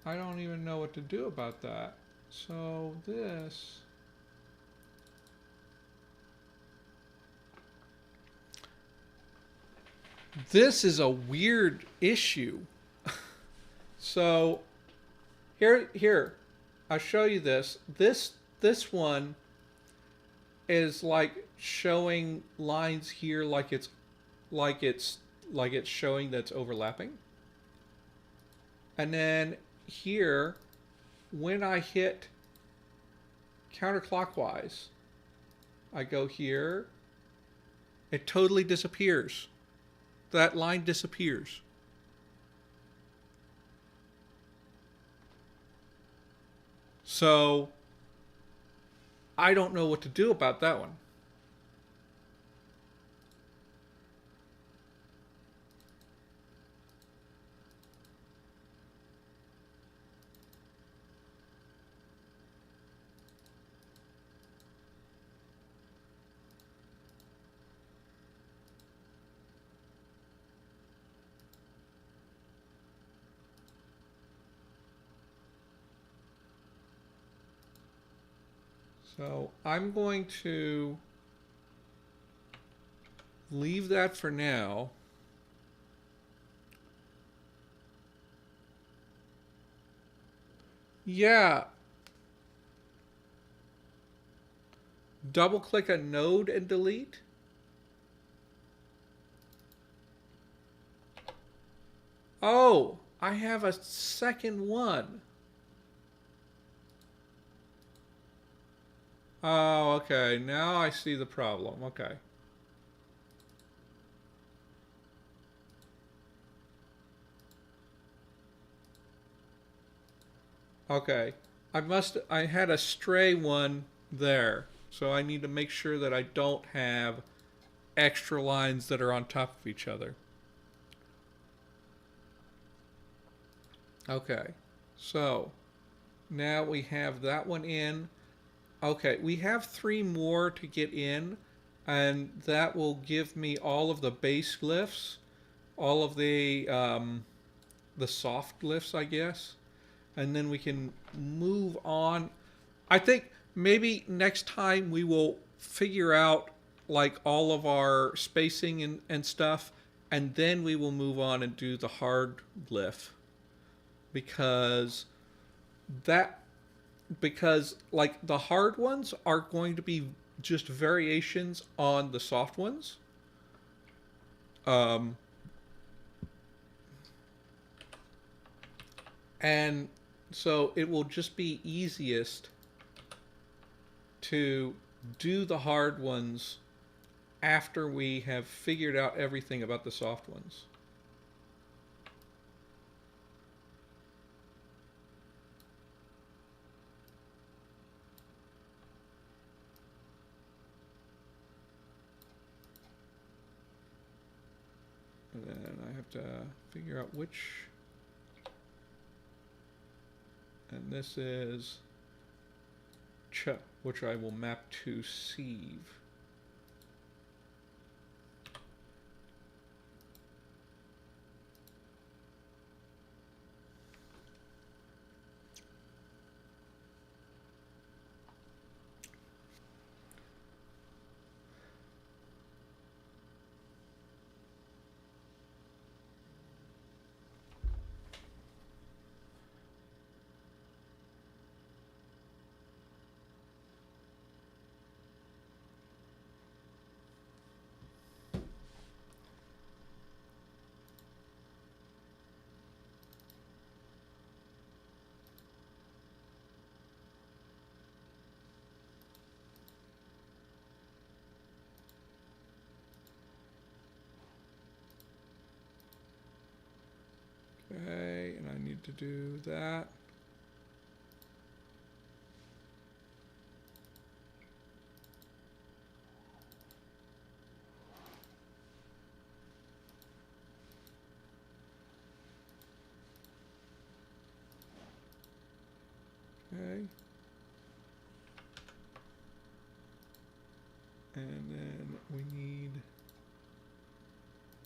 I don't even know what to do about that. So this... This is a weird issue. So here, I'll show you this. This one is like showing lines here like it's showing that's overlapping. And then here, when I hit counterclockwise, I go here, it totally disappears. That line disappears. So I don't know what to do about that one. So I'm going to leave that for now. Yeah. Double click a node and delete. Oh, I have a second one. Oh, okay. Now I see the problem. Okay. Okay. I had a stray one there. So I need to make sure that I don't have extra lines that are on top of each other. Okay, so now we have that one in. Okay, we have 3 more to get in, and that will give me all of the base glyphs, all of the soft glyphs, I guess, and then we can move on. I think maybe next time we will figure out like all of our spacing and stuff, and then we will move on and do the hard glyph, because that because like the hard ones are going to be just variations on the soft ones. Um, and so it will just be easiest to do the hard ones after we have figured out everything about the soft ones. And then I have to figure out which. And this is ch, which I will map to sieve. Okay, and I need to do that. Okay. And then we need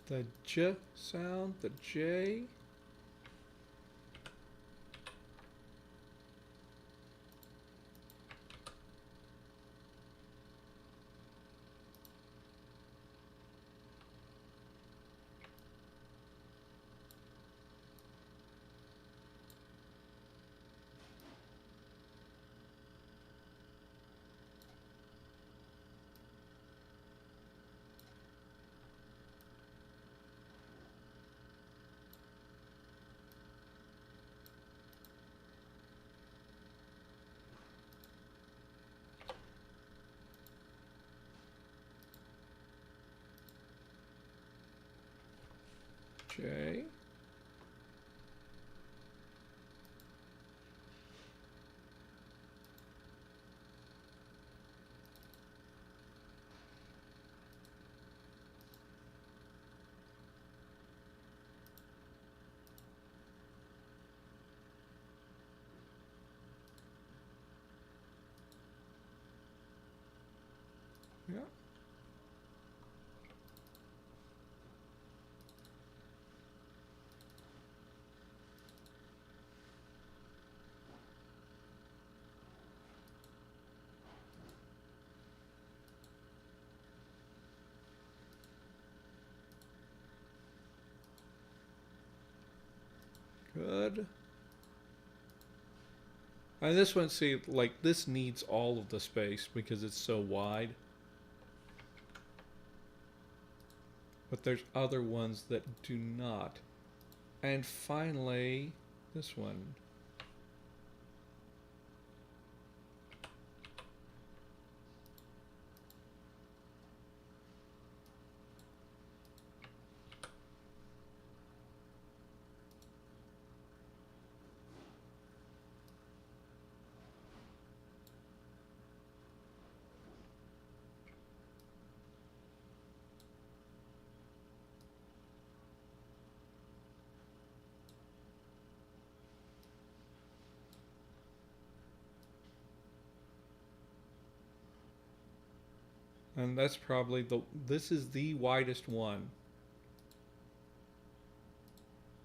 the J sound, the J. J. Yeah. Good. And this one, see, like this needs all of the space because it's so wide. But there's other ones that do not. And finally, this one. And that's probably this is the widest one.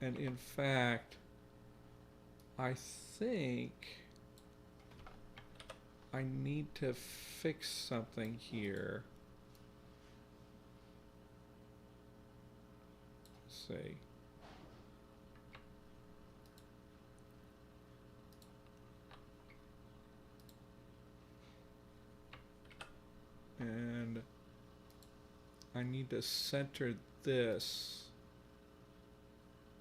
And in fact, I think I need to fix something here. Let's see. And I need to center this.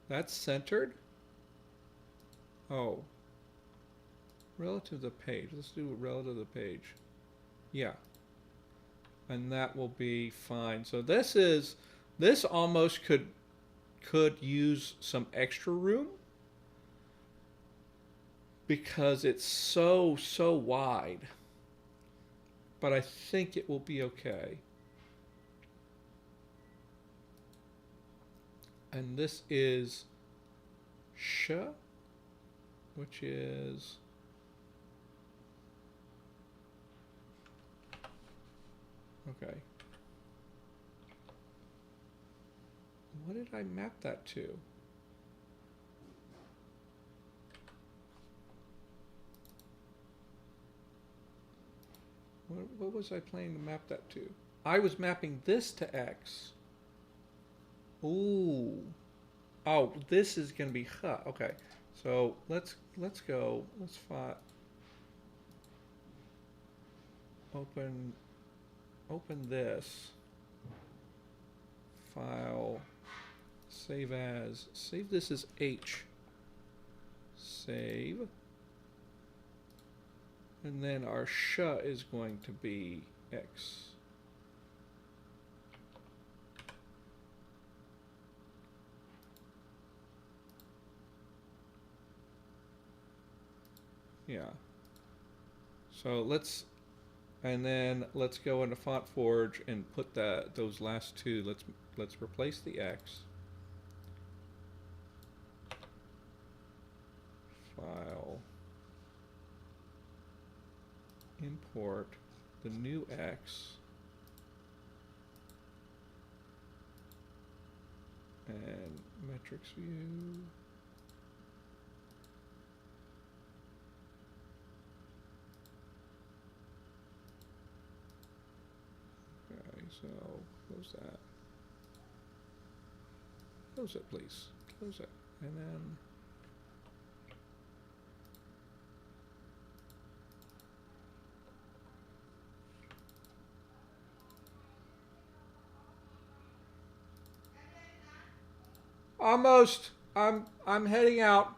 That's centered? Oh. Relative to the page. Let's do it relative to the page. Yeah. And that will be fine. So this almost could use some extra room because it's so wide. But I think it will be okay. And this is sh, which is okay. What did I map that to? What was I planning to map that to? I was mapping this to X. Ooh. Oh, this is going to be huh. Okay. So let's go. Let's open this file. Save as. Save this as H. Save. And then our sh is going to be X. Yeah. So let's go into Font Forge and put those last two. Let's replace the X. File. Import the new X and metrics view. Okay, so close that. Close it, please. Close it. And then almost. I'm heading out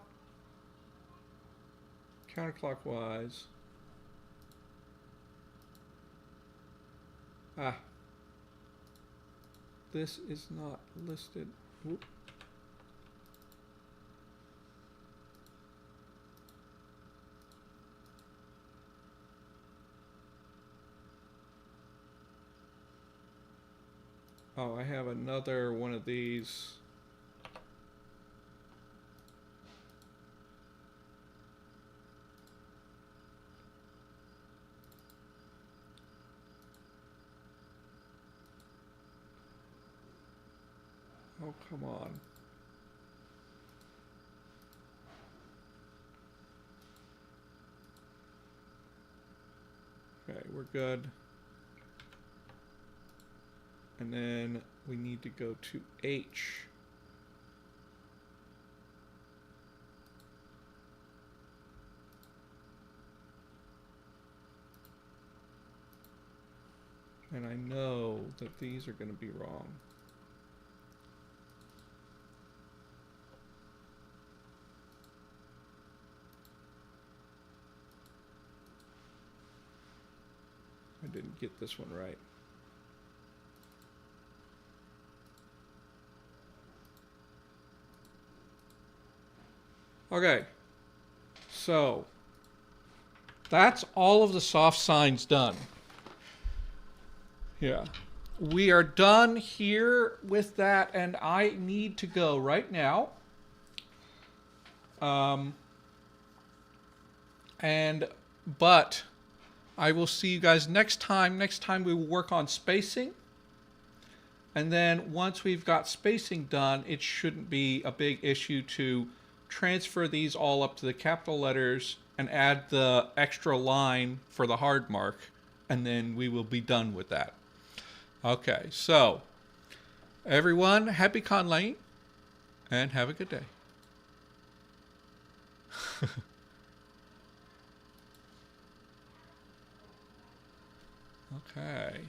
counterclockwise. Ah. This is not listed. Whoop. Oh, I have another one of these. Oh, come on. Okay, we're good. And then we need to go to H. And I know that these are going to be wrong. I didn't get this one right. Okay, so that's all of the soft signs done. Yeah, we are done here with that, and I need to go right now. But I will see you guys next time. Next time we will work on spacing. And then once we've got spacing done, it shouldn't be a big issue to transfer these all up to the capital letters and add the extra line for the hard mark. And then we will be done with that. Okay, so everyone, happy conlaying and have a good day. Okay.